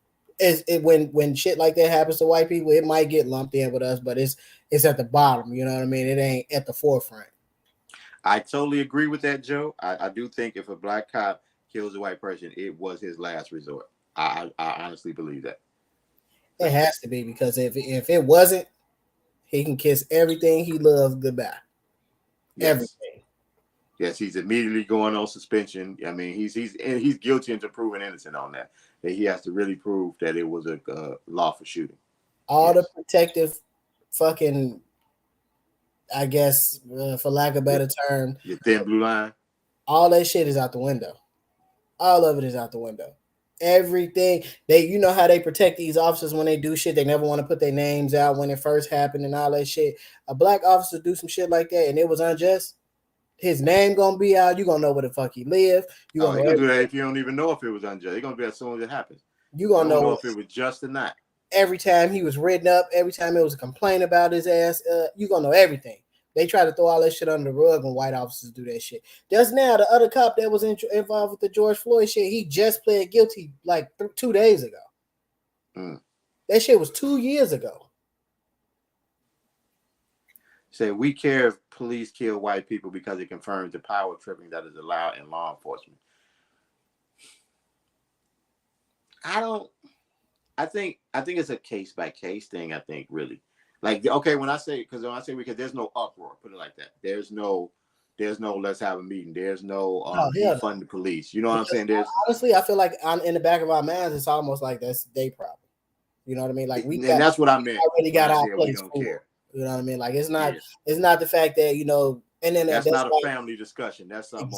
shit like that happens to white people, it might get lumped in with us, but it's at the bottom. You know what I mean? It ain't at the forefront. I totally agree with that, Joe. I do think if a black cop kills a white person, it was his last resort. I honestly believe that. It has to be, because if it wasn't, he can kiss everything he loves goodbye. Yes. Everything. Yes, he's immediately going on suspension. I mean, he's guilty until proven innocent on that. That he has to really prove that it was a lawful shooting. All Yes. the protective fucking, I guess, for lack of a better term, Your thin blue line. all that shit is out the window. All of it is out the window. Everything you know how they protect these officers when they do shit. They never want to put their names out when it first happened and all that shit. A black officer do some shit like that and it was unjust. His name gonna be out. You gonna know where the fuck he live. You Oh, gonna he's know gonna do that if you don't even know if it was unjust. He's gonna do that as soon as it happens. you You gonna don't know know if it was just or not. every time he was written up. Every time it was a complaint about his ass. You gonna know everything. They try to throw all that shit under the rug when white officers do that shit. Just now, the other cop that was involved with the George Floyd shit, he just pled guilty like 2 days ago. That shit was 2 years ago. Say we care if police kill white people because it confirms the power tripping that is allowed in law enforcement. I think it's a case by case thing. I think really, like, okay, when I say because there's no uproar, put it like that. There's no let's have a meeting. There's no defund the police. You know what I'm saying? There's honestly, I feel like in the back of our minds, it's almost like that's their problem. You know what I mean? Like and that's what I meant. Already got our we place don't for. care. You know what I mean? Like it's not the fact that and then that's not a family discussion. That's something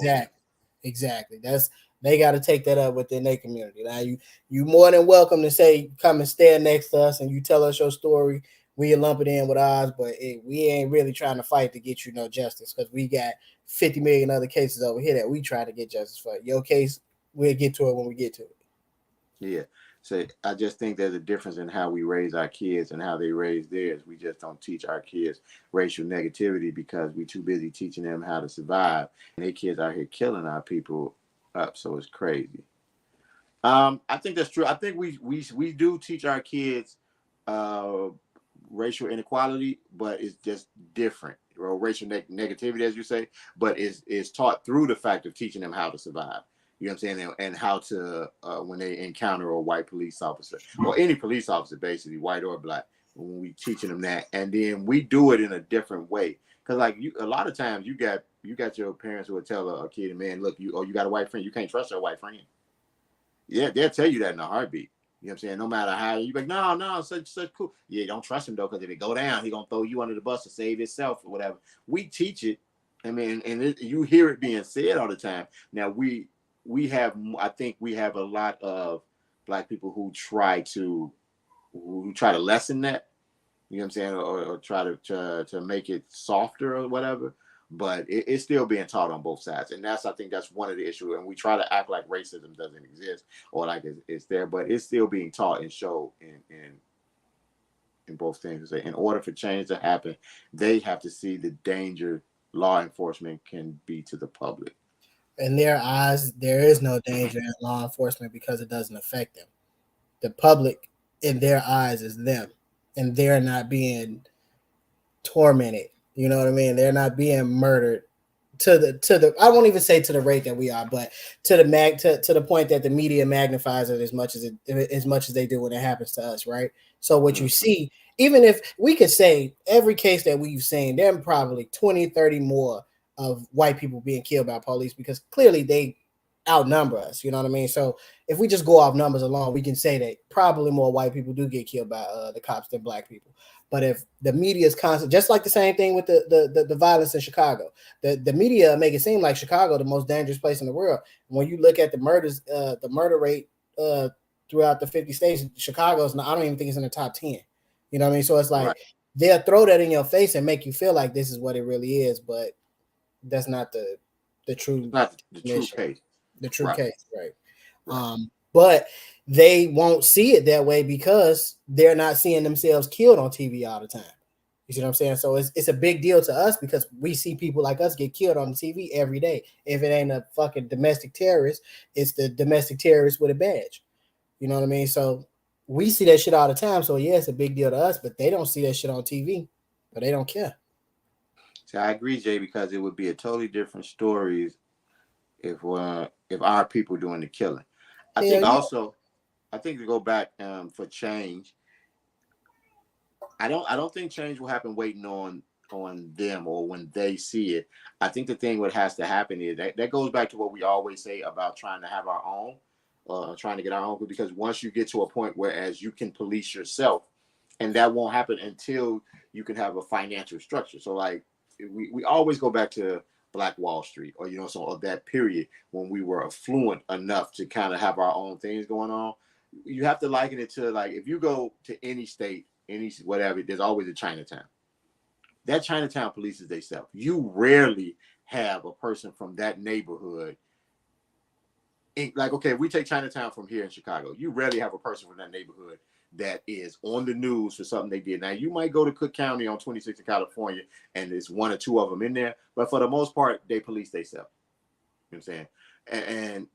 exactly. They got to take that up within their community. Now you more than welcome to say come and stand next to us and you tell us your story. We lump it in with ours, but we ain't really trying to fight to get you no justice because we got 50 million other cases over here that we try to get justice for. Your case, we'll get to it when we get to it. Yeah. So I just think there's a difference in how we raise our kids and how they raise theirs. We just don't teach our kids racial negativity because we're too busy teaching them how to survive. And they kids out here killing our people up, so it's crazy. I think that's true. I think we do teach our kids uh, racial inequality, but it's just different. Or racial negativity, as you say, but is taught through the fact of teaching them how to survive. You know what I'm saying? And how to when they encounter a white police officer or any police officer, basically white or black, when we teaching them that, and then we do it in a different way. Because like a lot of times you got your parents who will tell a kid, man, look, you got a white friend, you can't trust your white friend. Yeah, they'll tell you that in a heartbeat. You know what I'm saying? No matter how you be like, no, such cool. Yeah, don't trust him though, because if it go down, he gonna throw you under the bus to save himself or whatever. We teach it. I mean, and you hear it being said all the time. Now I think we have a lot of black people who try to lessen that. You know what I'm saying, or try to make it softer or whatever. But it's still being taught on both sides, and I think that's one of the issues. And we try to act like racism doesn't exist or like it's there, but it's still being taught and showed in both things. In order for change to happen, they have to see the danger law enforcement can be to the public. In their eyes, there is no danger in law enforcement because it doesn't affect them. The public, in their eyes, is them, and they're not being tormented. You know what I mean? They're not being murdered to the I won't even say to the rate that we are, but to the point that the media magnifies it as much as they do when it happens to us, right? So what you see, even if we could say every case that we've seen, there are probably 20, 30 more of white people being killed by police because clearly they outnumber us. You know what I mean? So if we just go off numbers alone, we can say that probably more white people do get killed by the cops than black people. But if the media is constant, just like the same thing with the violence in Chicago, the media make it seem like Chicago the most dangerous place in the world. When you look at the murder rate throughout the 50 states, Chicago's not, I don't even think it's in the top 10. You know what I mean? So it's like they'll throw that in your face and make you feel like this is what it really is, but that's not the true not the true case. The true case, right? But they won't see it that way because they're not seeing themselves killed on TV all the time. You see what I'm saying? So it's a big deal to us because we see people like us get killed on the TV every day. If it ain't a fucking domestic terrorist, it's the domestic terrorist with a badge. You know what I mean? So we see that shit all the time. So yeah, it's a big deal to us, but they don't see that shit on TV, but they don't care. See, I agree, Jay, because it would be a totally different stories if our people doing the killing. I think also, I think to go back for change, I don't think change will happen waiting on them or when they see it. I think the thing what has to happen is that goes back to what we always say about trying to have our own, trying to get our own, because once you get to a point where as you can police yourself, and that won't happen until you can have a financial structure. So like we always go back to Black Wall Street, or so of that period when we were affluent enough to kind of have our own things going on. You have to liken it to, like, if you go to any state, any whatever, there's always a Chinatown. That Chinatown polices themselves. You rarely have a person from that neighborhood. Like, okay, if we take Chinatown from here in Chicago, you rarely have a person from that neighborhood that is on the news for something they did. Now, you might go to Cook County on 26th in California, and there's one or two of them in there, but for the most part, they police themselves. You know what I'm saying?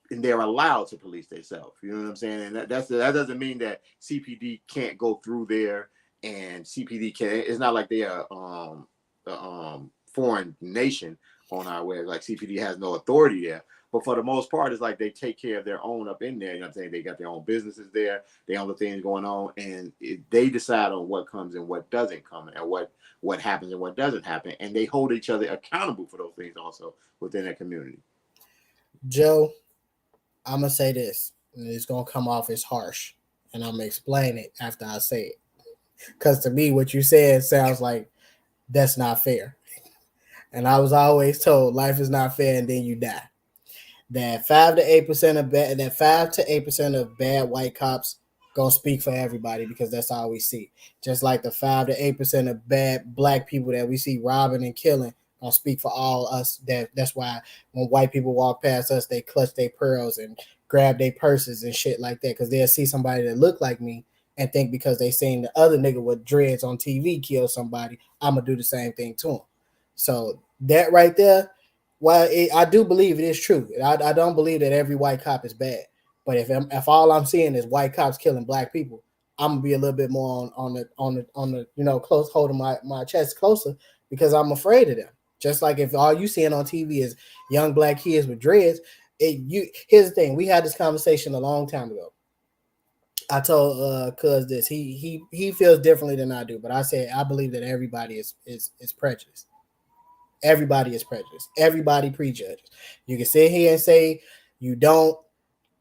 And they're allowed to police themselves. You know what I'm saying? And that doesn't mean that CPD can't go through there, and CPD can. It's not like they are a foreign nation on our way. Like CPD has no authority there. But for the most part, it's like they take care of their own up in there. You know what I'm saying? They got their own businesses there, their own things going on, and they decide on what comes and what doesn't come, and what happens and what doesn't happen. And they hold each other accountable for those things also within their community. Joe, I'm going to say this, and it's going to come off as harsh, and I'm going to explain it after I say it. Because to me, what you said sounds like that's not fair. And I was always told life is not fair and then you die. That 5 to 8% of bad white cops gonna speak for everybody because that's all we see. Just like the 5 to 8% of bad black people that we see robbing and killing I'll speak for all us. That's why when white people walk past us, they clutch their pearls and grab their purses and shit like that because they'll see somebody that look like me and think because they seen the other nigga with dreads on TV kill somebody, I'm gonna do the same thing to him. So that right there, I do believe it is true. I don't believe that every white cop is bad. But if all I'm seeing is white cops killing black people, I'm gonna be a little bit more on the close holding my chest closer because I'm afraid of them. Just like if all you seeing on TV is young black kids with dreads, here's the thing. We had this conversation a long time ago. I told Cuz this. He feels differently than I do, but I said I believe that everybody is prejudiced. Everybody is prejudiced. Everybody prejudges. You can sit here and say you don't.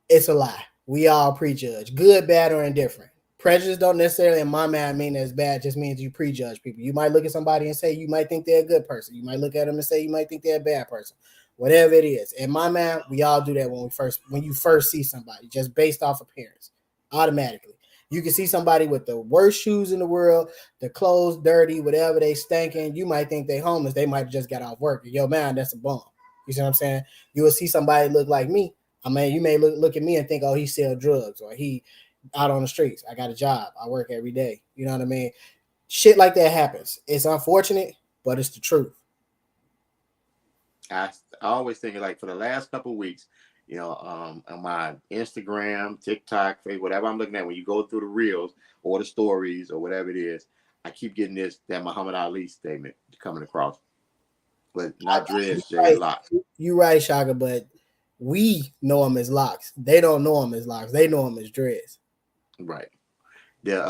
It's a lie. We all prejudge, good, bad, or indifferent. Prejudice don't necessarily, in my mind, mean that it's bad. It just means you prejudge people. You might look at somebody and say you might think they're a good person. You might look at them and say you might think they're a bad person. Whatever it is. In my mind, we all do that when you first see somebody, just based off appearance, automatically. You can see somebody with the worst shoes in the world, the clothes dirty, whatever they stinking. You might think they homeless. They might just got off work. Yo, man, that's a bum. You see what I'm saying? You will see somebody look like me. I mean, you may look at me and think, oh, he sell drugs or he out on the streets. I got a job. I work every day. You know what I mean? Shit like that happens. It's unfortunate, but it's the truth. I always think like for the last couple of weeks, on my Instagram, TikTok, Facebook, whatever I'm looking at, when you go through the reels or the stories or whatever it is, I keep getting that Muhammad Ali statement coming across, but not dreads, Jay Locks. You right, Shaka, but we know him as locks. They don't know him as locks. They know him as dreads. Right. The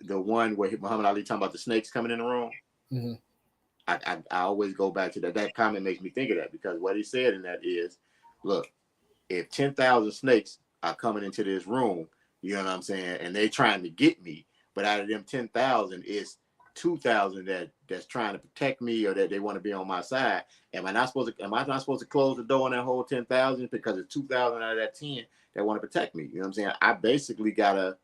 one where Muhammad Ali talking about the snakes coming in the room. Mm-hmm. I always go back to that. That comment makes me think of that because what he said in that is, look, if 10,000 snakes are coming into this room, you know what I'm saying, and they trying to get me, but out of them 10,000, it's 2,000 that's trying to protect me or that they want to be on my side. Am I not supposed to close the door on that whole 10,000 because it's 2,000 out of that 10 that want to protect me? You know what I'm saying? I basically gotta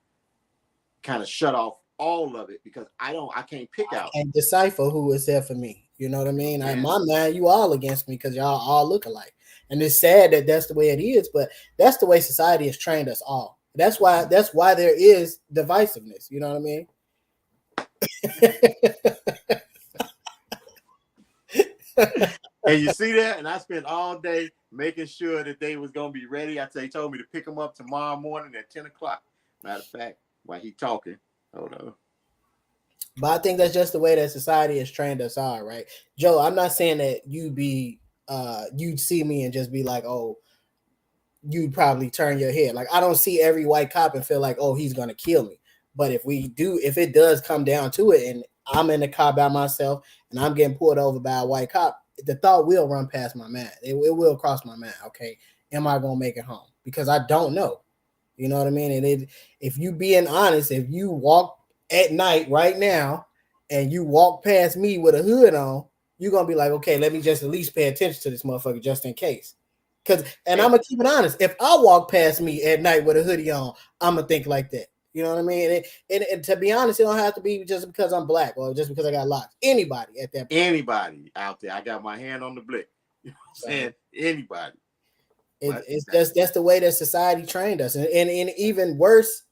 kind of shut off all of it because I can't pick out and decipher who is there for me. You know what I mean? Yeah. In my mind, you all against me because y'all all look alike. And it's sad that that's the way it is, but that's the way society has trained us all. That's why there is divisiveness. You know what I mean? And you see that, and I spent all day making sure that they was gonna be ready. They told me to pick them up tomorrow morning at 10 o'clock. Matter of fact, while he talking, hold on. But I think that's just the way that society has trained us all, right? Joe, I'm not saying that you'd see me and just be like, oh, you'd probably turn your head. Like I don't see every white cop and feel like, oh, he's gonna kill me. But if it does come down to it, and I'm in the car by myself and I'm getting pulled over by a white cop, the thought will run past my mind. It will cross my mind. Okay, am I gonna make it home? Because I don't know. You know what I mean? And if you being honest, if you walk at night right now and you walk past me with a hood on, you're gonna be like, okay, let me just at least pay attention to this motherfucker just in case. I'm gonna keep it honest. If I walk past me at night with a hoodie on, I'm gonna think like that. You know what I mean? And to be honest, it don't have to be just because I'm black or just because I got locks. Anybody at that point. Anybody out there, I got my hand on the blick. You know what I'm saying? Anybody. It's just that's the way that society trained us, and even worse.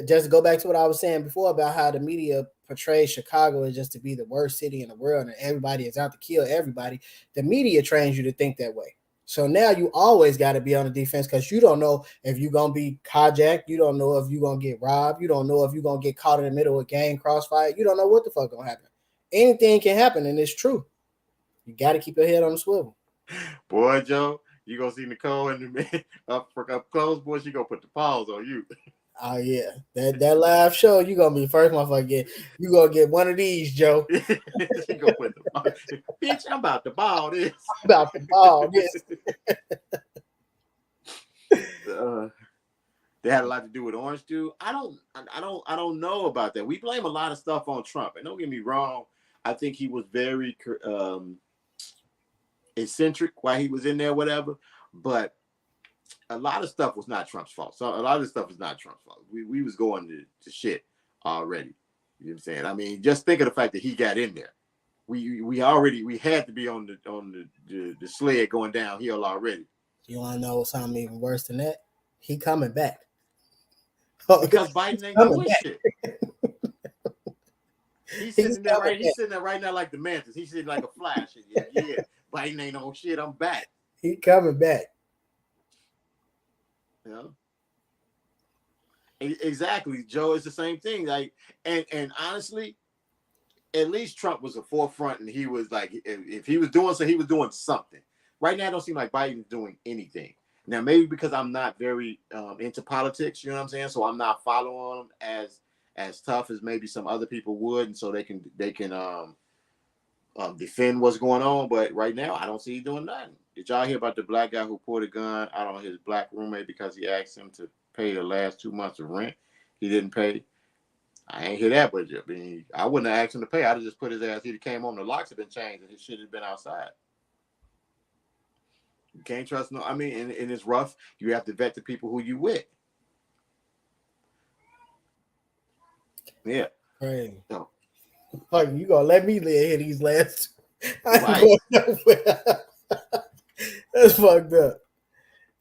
Just go back to what I was saying before about how the media portrays Chicago as just to be the worst city in the world and everybody is out to kill everybody. The media trains you to think that way. So now you always got to be on the defense because you don't know if you're going to be carjacked. You don't know if you're going to get robbed. You don't know if you're going to get caught in the middle of a gang crossfire. You don't know what the fuck going to happen. Anything can happen, and it's true. You got to keep your head on the swivel. Boy, Joe, you going to see Nicole in the up close, boy, she going to put the paws on you. Oh yeah, that live show you gonna be the first motherfucker. You gonna get one of these, Joe. She gonna put the bitch. I'm about to ball this. I'm about to ball this. They had a lot to do with orange juice. I don't know about that. We blame a lot of stuff on Trump, and don't get me wrong. I think he was very eccentric while he was in there, whatever. But a lot of stuff was not Trump's fault. So a lot of this stuff is not Trump's fault. We was going to shit already. You know what I'm saying? I mean, just think of the fact that he got in there. we had to be on the sled going downhill already. You want to know something even worse than that? He coming back. Because Biden ain't doing shit. He's sitting there right now like the mantis. He's sitting like a flash. Yeah, Biden ain't on shit. I'm back. He coming back. You know? Exactly, Joe. It's the same thing. Like, and honestly, at least Trump was a forefront, and he was like, if he was doing so, he was doing something. Right now, it don't seem like Biden's doing anything. Now, maybe because I'm not very into politics, you know what I'm saying? So I'm not following him as tough as maybe some other people would, and so they can defend what's going on. But right now, I don't see he doing nothing. Did y'all hear about the black guy who pulled a gun out on his black roommate because he asked him to pay the last 2 months of rent? He didn't pay. I ain't hear that, but I mean, I wouldn't have asked him to pay. I'd have just put his ass. He'd came home, the locks had been changed, and his shit had been outside. You can't trust no. I mean, and it's rough. You have to vet the people who you with. Yeah. Crazy. So, Fuck, you gonna let me live here these last? I ain't right. going nowhere. That's fucked up.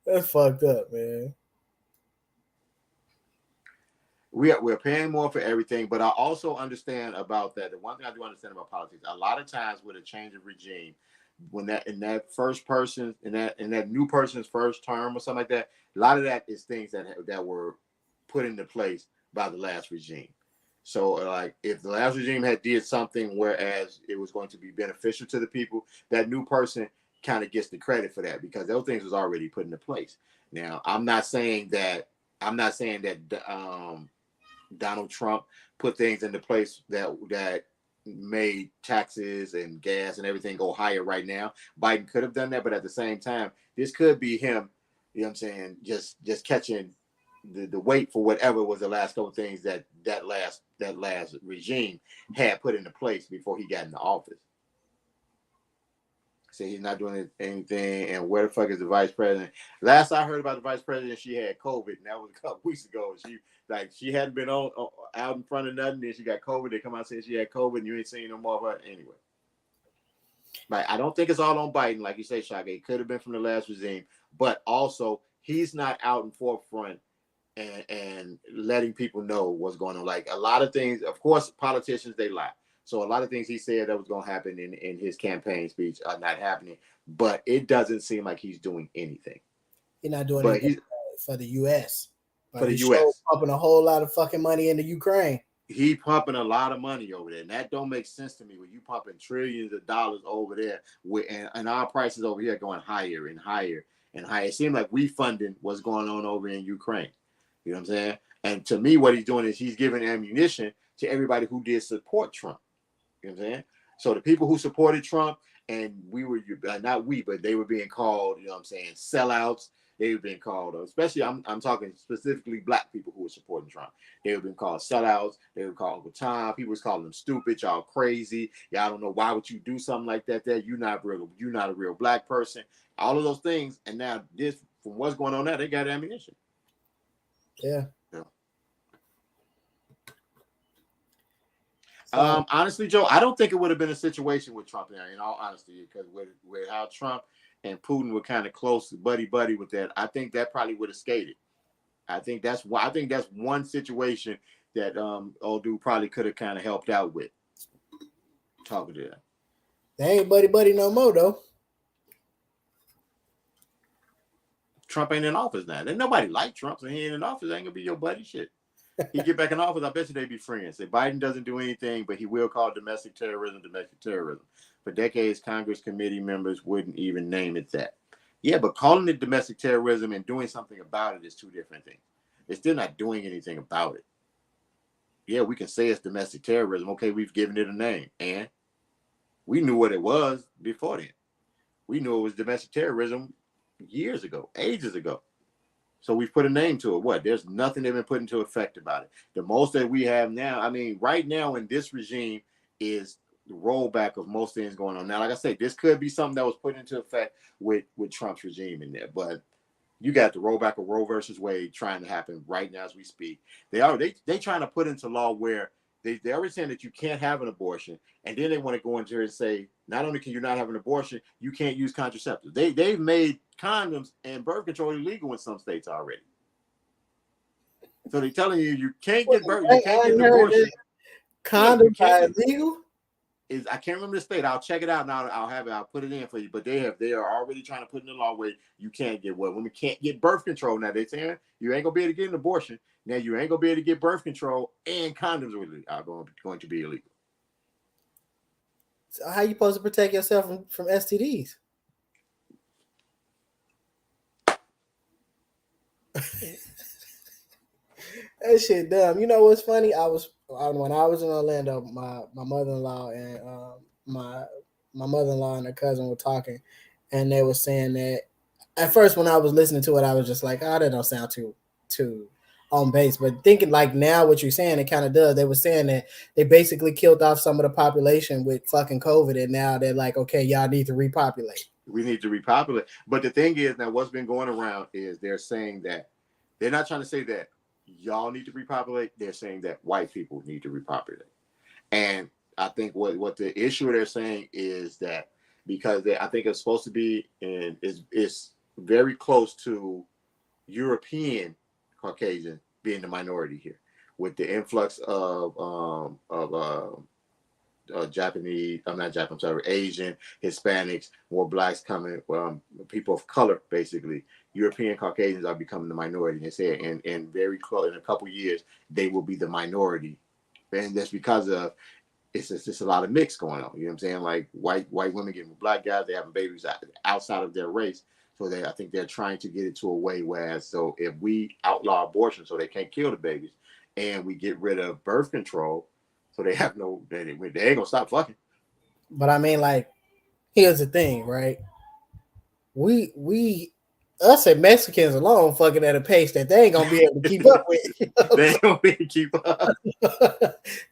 That's fucked up, man. We're paying more for everything, but I also understand about that. The one thing I do understand about politics, a lot of times with a change of regime, when that first person in that new person's first term or something like that, a lot of that is things that were put into place by the last regime. So like if the last regime had did something whereas it was going to be beneficial to the people, that new person kind of gets the credit for that because those things was already put into place. Now I'm not saying that Donald Trump put things into place that made taxes and gas and everything go higher right now. Biden could have done that, but at the same time, this could be him, you know what I'm saying, just catching the weight for whatever was the last couple of things that last regime had put into place before he got into office. Say he's not doing anything, and where the fuck is the vice president? Last I heard about the vice president, she had COVID, and that was a couple weeks ago. She hadn't been out in front of nothing, then she got COVID. They come out and say she had COVID, and you ain't seen no more of her anyway. Like I don't think it's all on Biden, like you say, Shaka. It could have been from the last regime, but also he's not out in forefront and letting people know what's going on. Like a lot of things, of course, politicians they lie. So a lot of things he said that was going to happen in his campaign speech are not happening, but it doesn't seem like he's doing anything. He's not doing anything for the U.S. For the U.S. pumping a whole lot of fucking money into Ukraine. He pumping a lot of money over there, and that don't make sense to me. When you pumping trillions of dollars over there, and our prices over here going higher and higher and higher. It seemed like we funding what's going on over in Ukraine. You know what I'm saying? And to me, what he's doing is he's giving ammunition to everybody who did support Trump. You know what I'm saying? So the people who supported Trump, and we were not we, but they were being called, you know what I'm saying, sellouts. They were being called, especially I'm talking specifically black people who were supporting Trump. They were being called sellouts. They were called Uncle Tom. People was calling them stupid. Y'all crazy. Y'all don't know why would you do something like that. You're not a real black person. All of those things. And now this, from what's going on now, they got ammunition. Yeah. Honestly, Joe, I don't think it would have been a situation with Trump now, in all honesty, because with how Trump and Putin were kind of close, buddy with that. I think that probably would have skated. I think that's one situation that old dude probably could have kind of helped out with. Talking to them. They ain't buddy no more though. Trump ain't in office now. Then nobody like Trump, so he ain't in office. Ain't gonna be your buddy shit. He get back in office, I bet you they be friends. Say Biden doesn't do anything, but he will call domestic terrorism. For decades, Congress committee members wouldn't even name it that. Yeah, but calling it domestic terrorism and doing something about it is two different things. They're still not doing anything about it. Yeah, we can say it's domestic terrorism. Okay, we've given it a name. And we knew what it was before then. We knew it was domestic terrorism years ago, ages ago. So we've put a name to it. What? There's nothing they've been put into effect about it. The most that we have now, I mean, right now in this regime is the rollback of most things going on. Now, like I said, this could be something that was put into effect with Trump's regime in there. But you got the rollback of Roe versus Wade trying to happen right now as we speak. They trying to put into law where They're already saying that you can't have an abortion, and then they want to go into here and say not only can you not have an abortion, you can't use contraceptives. They've made condoms and birth control illegal in some states already. So they're telling you can't get you can't get an abortion. Condoms are illegal. I can't remember the state. I'll check it out and I'll have it. I'll put it in for you. But they are already trying to put in the law where you can't get women can't get birth control. Now they're saying you ain't gonna be able to get an abortion. Now you ain't gonna be able to get birth control, and condoms are going to be illegal. So how you supposed to protect yourself from STDs? That shit dumb. You know what's funny? When I was in Orlando, my mother-in-law and my mother-in-law and her cousin were talking, and they were saying that at first when I was listening to it, I was just like, oh, that don't sound too on base. But thinking like now what you're saying, it kind of does. They were saying that they basically killed off some of the population with fucking COVID, and now they're like, okay, y'all need to repopulate. We need to repopulate. But the thing is, now what's been going around is they're saying that they're not trying to say that y'all need to repopulate. They're saying that white people need to repopulate. And I think what the issue they're saying is that because I think it's supposed to be and it's very close to European Caucasian being the minority here, with the influx of Japanese, I'm not Japanese, I'm sorry, Asian, Hispanics, more blacks coming, people of color, basically. European Caucasians are becoming the minority. They say, and very close in a couple years, they will be the minority, and that's because of it's just a lot of mix going on. You know what I'm saying? Like white women getting with black guys, they having babies outside of their race. So I think they're trying to get it to a way where, so if we outlaw abortion so they can't kill the babies, and we get rid of birth control, so they have they ain't gonna stop fucking. But I mean, like, here's the thing, right? We us and Mexicans alone fucking at a pace that they ain't gonna be able to keep up with. They ain't gonna be able to keep up.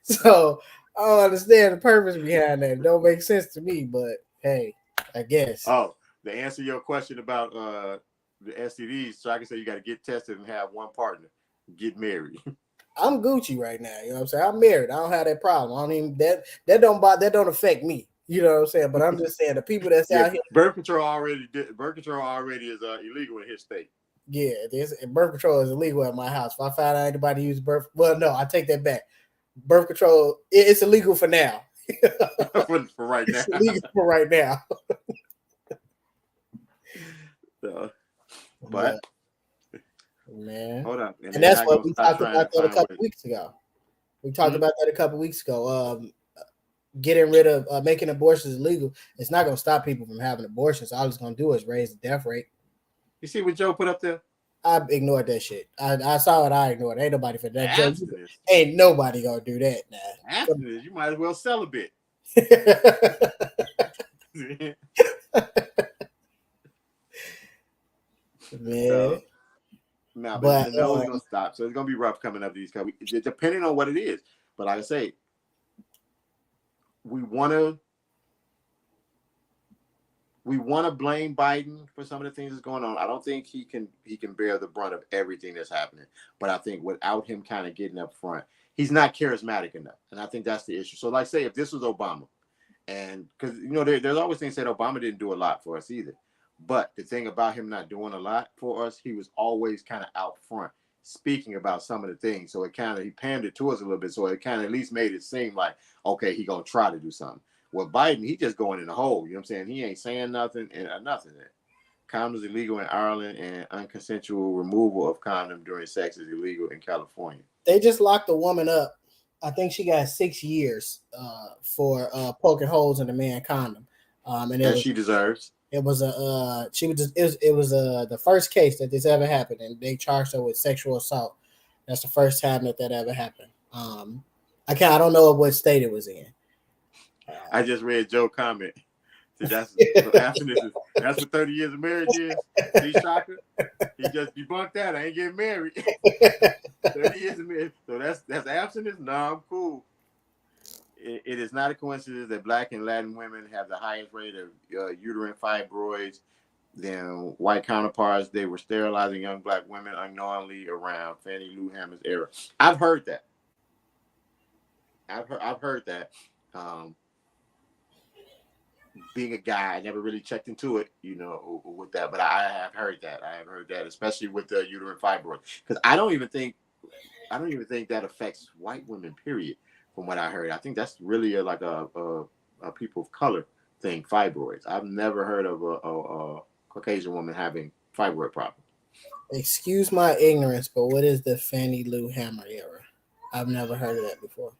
So I don't understand the purpose behind that. It don't make sense to me, but hey, I guess. Oh, to answer your question about the STDs, so I can say you got to get tested and have one partner, get married. I'm Gucci right now. You know what I'm saying? I'm married. I don't have that problem. I don't even that don't affect me. You know what I'm saying? But I'm just saying the people that's out here. Birth control already is illegal in his state. Yeah, birth control is illegal at my house. If I find out anybody use no, I take that back. Birth control, it's illegal for now. for right now. It's illegal for right now. So, but man, hold up, and that's what we talked about that a couple weeks ago. We talked about that a couple weeks ago. Getting rid of making abortions illegal, it's not going to stop people from having abortions. All it's going to do is raise the death rate. You see what Joe put up there? I ignored that shit. I saw it. I ignored it. Ain't nobody for that. Joe, ain't nobody gonna do that now. Abstinence, you might as well sell a bit. Man. But no one's gonna stop. So it's gonna be rough coming up these couple, depending on what it is. But like I say, we wanna blame Biden for some of the things that's going on. I don't think he can bear the brunt of everything that's happening. But I think without him kind of getting up front, he's not charismatic enough. And I think that's the issue. So like say if this was Obama, and because there's always things that Obama didn't do a lot for us either. But the thing about him not doing a lot for us, he was always kind of out front speaking about some of the things. So he pandered to us a little bit. So it kind of at least made it seem like, okay, he gonna try to do something. With Biden, he just going in the hole. You know what I'm saying? He ain't saying nothing and nothing. Condoms illegal in Ireland, and unconsensual removal of condom during sex is illegal in California. They just locked a woman up. I think she got 6 years for poking holes in the man condom. And she deserves. It was the first case that this ever happened, and they charged her with sexual assault. That's the first time that ever happened. I don't know what state it was in. I just read Joe comment. That's what 30 years of marriage is. See, Shaka? He just debunked that. I ain't getting married. 30 years of marriage. So that's abstinence? No, I'm cool. It is not a coincidence that Black and Latin women have the highest rate of uterine fibroids than white counterparts. They were sterilizing young Black women unknowingly around Fannie Lou Hammond's era. I've heard that. I've heard that. Being a guy, I never really checked into it, with that, but I have heard that. I have heard that, especially with the uterine fibroids, because I don't even think that affects white women. Period. From what I heard, I think that's really like a people of color thing. Fibroids. I've never heard of a Caucasian woman having fibroid problems. Excuse my ignorance, but what is the Fannie Lou Hammer era? I've never heard of that before.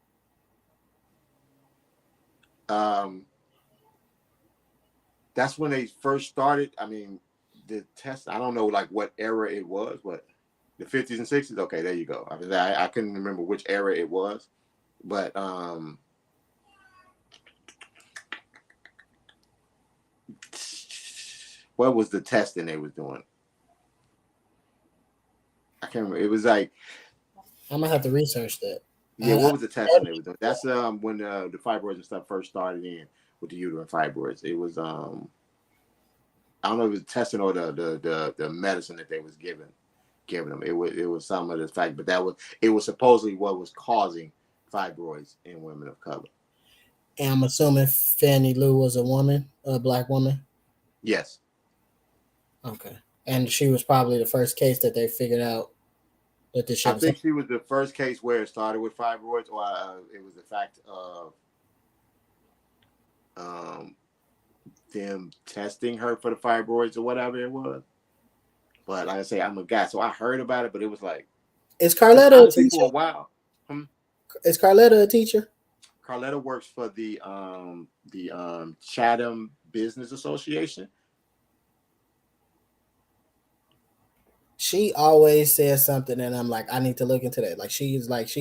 That's when they first started. I mean, the test. I don't know like what era it was, but the 50s and 60s. Okay, there you go. I mean, I couldn't remember which era it was, but what was the testing they was doing? I can't remember. It was like, I'm gonna have to research that. yeah, what was the testing they was doing? That's when the fibroids and stuff first started in with the uterine fibroids. It was I don't know if it was testing or the medicine that they was giving them. It was some of the fact, but it was supposedly what was causing fibroids in women of color. And I'm assuming Fannie Lou was a woman, a black woman. Yes. Okay. And she was probably the first case that they figured out that this shit I think she was the first case where it started with fibroids, or it was the fact of them testing her for the fibroids or whatever it was. But like I say, I'm a guy, so I heard about it, but it was like, is Carletta a teacher? For a while. Is Carletta a teacher? Carletta works for the Chatham Business Association. She always says something, and I'm like, I need to look into that. Like she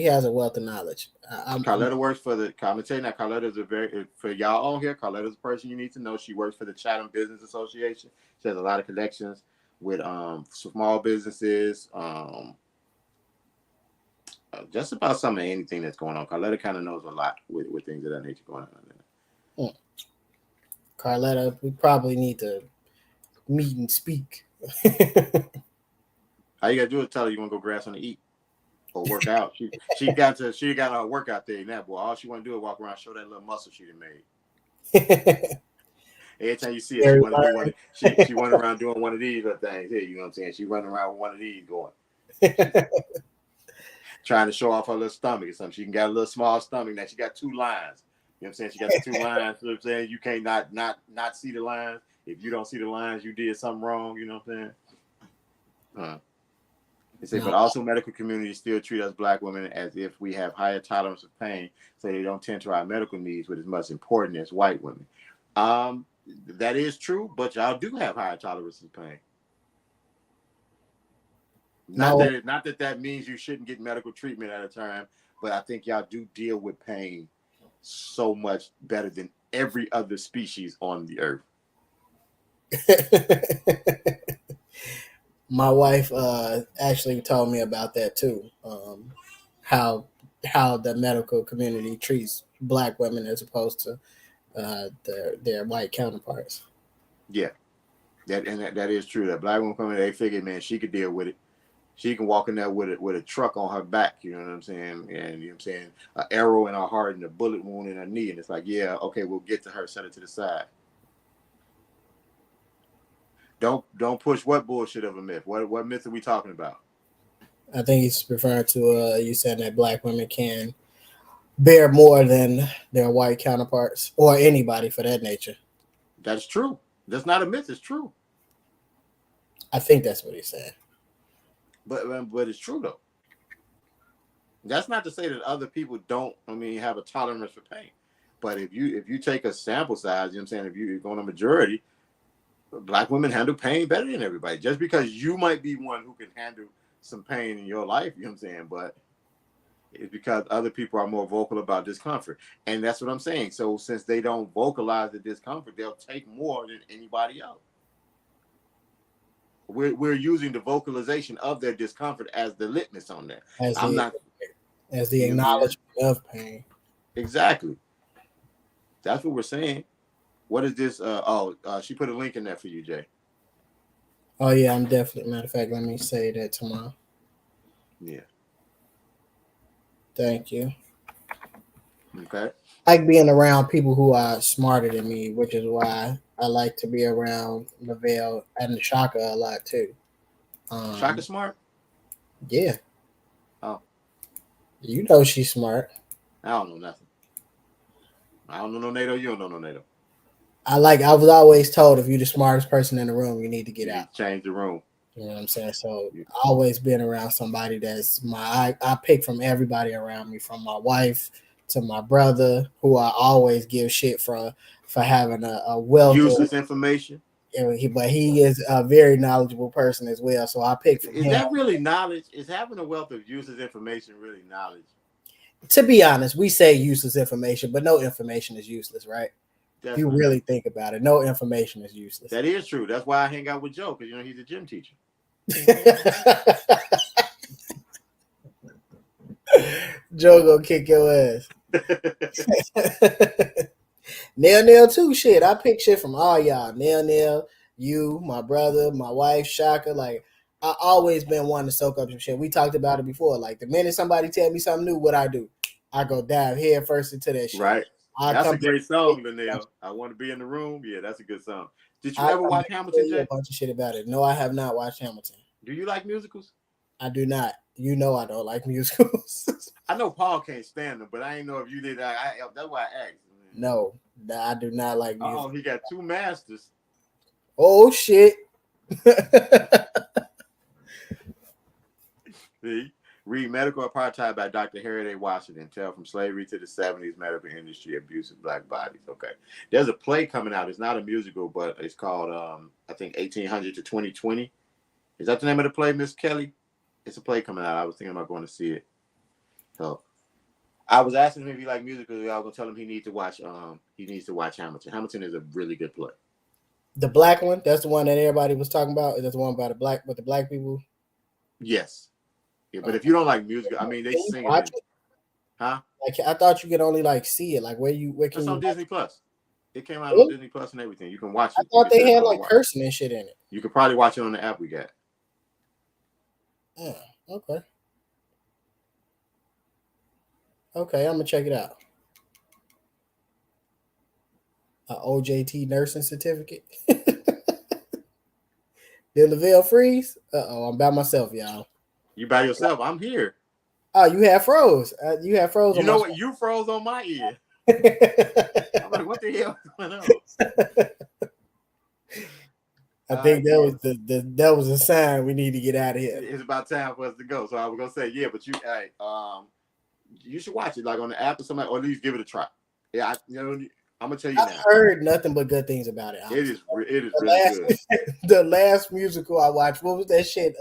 has a wealth of knowledge. Carletta works for the. I'm gonna tell you now, Carletta is for y'all on here. Carletta's a person you need to know. She works for the Chatham Business Association. She has a lot of connections with small businesses. Just about some of anything that's going on. Carletta kind of knows a lot with things of that nature going on. Carletta, we probably need to meet and speak. All you gotta do is tell her you want to go grab something to eat or work out. She got a workout there now, boy. All she want to do is walk around, show that little muscle she done made. Every time you see her, she want to do one. She went around doing one of these things here. You know what I'm saying? She running around with one of these going. Trying to show off her little stomach or something. She can got a little small stomach. Now she got two lines. You know what I'm saying? She got the two lines. You know what I'm saying? You can't not see the lines. If you don't see the lines, you did something wrong. You know what I'm saying? They say, but also medical communities still treat us black women as if we have higher tolerance of pain, so they don't tend to our medical needs with as much importance as white women. That is true, but y'all do have higher tolerance of pain. Not that means you shouldn't get medical treatment at a time, but I think y'all do deal with pain so much better than every other species on the earth. My wife actually told me about that too. How the medical community treats black women as opposed to their white counterparts. Yeah, that is true. That black woman coming, they figured, man, she could deal with it. She can walk in there with a truck on her back, you know what I'm saying? And you know what I'm saying, an arrow in her heart and a bullet wound in her knee, and it's like, yeah, okay, we'll get to her, set it to the side. Don't push what bullshit of a myth. What myth are we talking about? I think he's referring to you saying that black women can bear more than their white counterparts or anybody for that nature. That's true. That's not a myth. It's true. I think that's what he's saying. But it's true though. That's not to say that other people don't. Have a tolerance for pain. But if you take a sample size, you know what I'm saying. If you're going a majority, black women handle pain better than everybody. Just because you might be one who can handle some pain in your life, you know what I'm saying. But it's because other people are more vocal about discomfort, and that's what I'm saying. So since they don't vocalize the discomfort, they'll take more than anybody else. We're using the vocalization of their discomfort as the litmus on that. As the acknowledgement of pain. Exactly. That's what we're saying. What is this? She put a link in there for you, Jay. Oh yeah, I'm definitely. Matter of fact, let me say that tomorrow. Yeah. Thank you. Okay. I like being around people who are smarter than me, which is why I like to be around Lavelle and Shaka a lot too. Shaka Um, Smart. yeah, Oh, you know she's smart. I don't know nothing. I don't know no NATO. You don't know no NATO. I was always told if you're the smartest person in the room, you need to get You need out. to change the room. You know what I'm saying? So You- I always been around somebody that's I pick from everybody around me, from my wife to my brother, who I always give shit for having a wealth of Useless information. but he is a very knowledgeable person as well. So I pick from Is him. that really knowledge? Is having a wealth of useless information really knowledge? To be honest, we say useless information, but no information is useless, right? If you Definitely. really think about it, no information is useless. That is true. That's why I hang out with Joe, because he's a gym teacher. Joe gonna kick your ass. Nail too. Shit, I pick shit from all y'all. Nail, you, my brother, my wife, Shaka. Like I always been wanting to soak up some shit. We talked about it before. Like the minute somebody tell me something new, what I do, I go dive head first into that shit. Right. I That's come a great song, Linnell. back. I want to be in the room. Yeah, that's a good song. Did you I ever come watch back and tell Hamilton, you a Jay? bunch of shit about it. No, I have not watched Hamilton. Do you like musicals? I do not. You know I don't like musicals. I know Paul can't stand them, but I didn't know if you did. That's why I asked. No, I do not like music. Oh, he got two masters. Oh shit. See? Read Medical Apartheid by Dr. Harriet A. Washington. Tell from slavery to the 70s, medical industry, abuse of black bodies. Okay. There's a play coming out. It's not a musical, but it's called, I think, 1800 to 2020. Is that the name of the play, Miss Kelly? It's a play coming out. I was thinking about going to see it. So I was asking him if he liked musicals. I was gonna tell him he needs to watch Hamilton. Hamilton is a really good play. The black one, that's the one that everybody was talking about. That's the one about the black people. Yes. Yeah, but if you don't like music, I mean they Can you sing watch it. it? Huh? Like I thought you could only like see it. Like where can That's you on watch Disney it? Plus. It came out on Really? Disney Plus and everything. You can watch I it. thought they had like cursing and shit in it. You could probably watch it on the app we got. Yeah, okay. Okay, I'm gonna check it out. OJT nursing certificate. Did Lavelle freeze? I'm by myself, y'all. You by yourself. I'm here. Oh, you have froze. You have froze. You on know my what? You froze on my ear. I'm like, what the hell is going on? I think that was a sign we need to get out of here. It's about time for us to go. So I was gonna say, yeah, but you should watch it like on the app or something, or at least give it a try. Yeah, I'm gonna tell you I've now. heard nothing but good things about it. It is really good. good. The last musical I watched, what was that shit?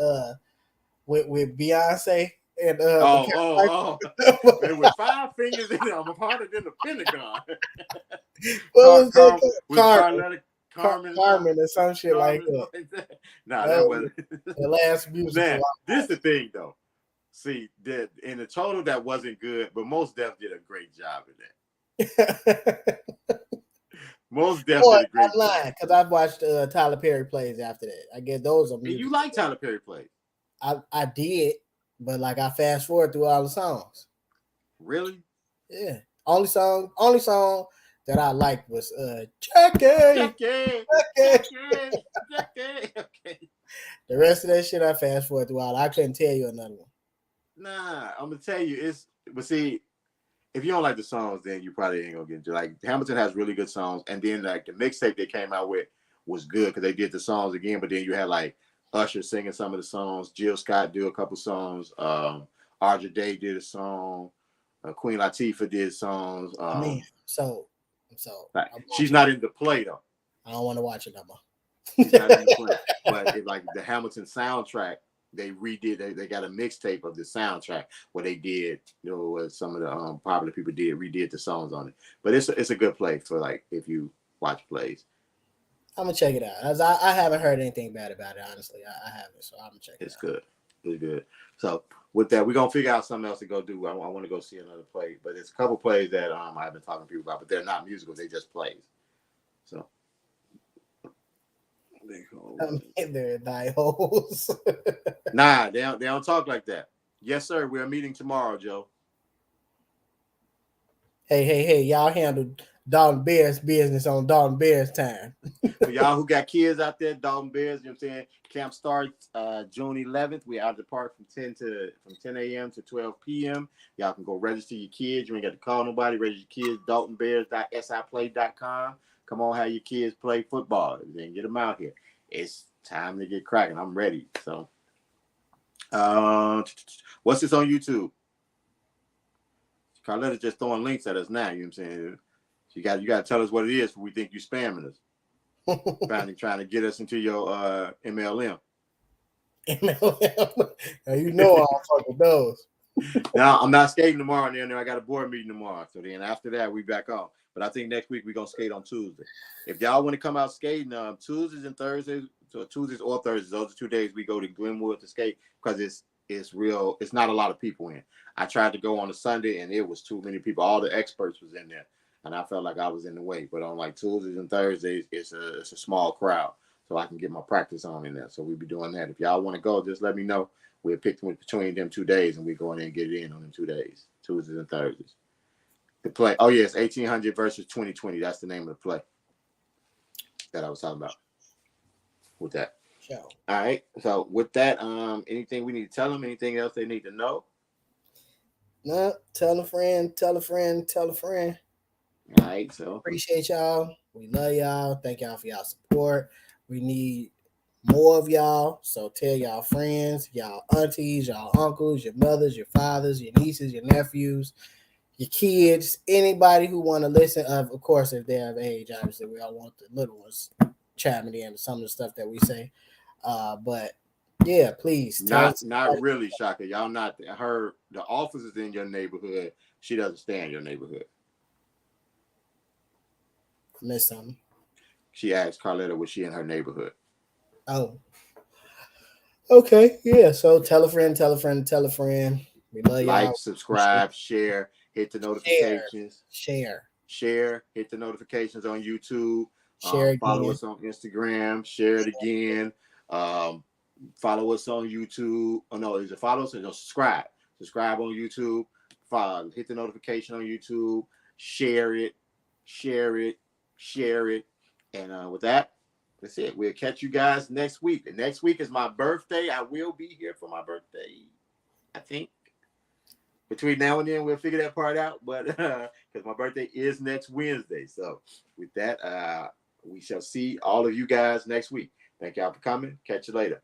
With Beyonce and and with 5 fingers in it, I'm harder than the Pentagon. What was that? Carmen or some shit like that. Nah, that wasn't the last musical. Man, this is the thing though. See, that in the total that wasn't good, but Most Def did a great job in that. Most Def did a great job. Because I've watched Tyler Perry plays after that. I guess those are music. You like Tyler Perry plays? I did, but like I fast forward through all the songs. Really? Yeah. Only song that I liked was Jackie. Okay. The rest of that shit I fast forward through all. I couldn't tell you another one. Nah, I'm gonna tell you but see, if you don't like the songs, then you probably ain't gonna get into it. Like Hamilton has really good songs, and then like the mixtape they came out with was good because they did the songs again, but then you had like Usher singing some of the songs, Jill Scott do a couple songs, Audra Day did a song, Queen Latifah did songs. So she's not in the play though. I don't want to watch it no more. She's not in the play, but like the Hamilton soundtrack, they redid. They got a mixtape of the soundtrack where they did, some of the popular people redid the songs on it. But it's a good play for like if you watch plays. I'm gonna check it out. As I haven't heard anything bad about it, honestly. I haven't, so I'm gonna check it out. It's good. It's good. So with that, we're gonna figure out something else to go do. I want to go see another play, but there's a couple plays that I've been talking to people about, but they're not musicals. They just plays. So They're die holes. Nah, they don't talk like that. Yes, sir. We're meeting tomorrow, Joe. Hey, y'all handle Dalton Bears business on Dalton Bears time. For y'all who got kids out there, Dalton Bears, you know what I'm saying? Camp starts June 11th. We're out of the park from 10 a.m. to 12 p.m. Y'all can go register your kids. You ain't got to call nobody. Register your kids, daltonbears.siplay.com. Come on, have your kids play football. Then get them out here. It's time to get cracking. I'm ready. So, what's this on YouTube? Carletta's just throwing links at us now. You know what I'm saying? You got to tell us what it is. We think you spamming us. trying to get us into your MLM. You know I'll fuck with those. Now I'm not skating tomorrow. Then I got a board meeting tomorrow. So then after that we back on. But I think next week we're gonna skate on Tuesday. If y'all want to come out skating, Tuesdays and Thursdays, so Tuesdays or Thursdays, those are 2 days we go to Glenwood to skate because it's real. It's not a lot of people in. I tried to go on a Sunday and it was too many people. All the experts was in there. And I felt like I was in the way. But on like Tuesdays and Thursdays, it's a small crowd. So I can get my practice on in there. So we'll be doing that. If y'all want to go, just let me know. We'll pick between them 2 days and we go in and get it in on them 2 days, Tuesdays and Thursdays. The play. Oh, yes, 1800 versus 2020. That's the name of the play that I was talking about with that. Sure. All right. So with that, anything we need to tell them? Anything else they need to know? No, tell a friend, tell a friend, tell a friend. All right. So appreciate y'all. We love y'all. Thank y'all for y'all support. We need more of y'all. So tell y'all friends, y'all aunties, y'all uncles, your mothers, your fathers, your nieces, your nephews, your kids, anybody who want to listen. Of course, if they're of age, obviously we all want the little ones chiming in to some of the stuff that we say. But yeah, please. Not really, Shaka. Y'all not her. The office is in your neighborhood. She doesn't stay in your neighborhood. Miss something. She asked Carletta, was she in her neighborhood? Oh. Okay. Yeah. So tell a friend, tell a friend, tell a friend. We love y'all. Like, subscribe, share, hit the notifications. Share. Hit the notifications on YouTube. Share again. Follow us on Instagram. Share it again. Follow us on YouTube. Oh no, is it follow us or no, subscribe? Subscribe on YouTube. Hit the notification on YouTube. Share it. And with that, that's it. We'll catch you guys next week. And next week is my birthday. I will be here for my birthday. I think. Between now and then, we'll figure that part out. But because my birthday is next Wednesday. So with that, we shall see all of you guys next week. Thank y'all for coming. Catch you later.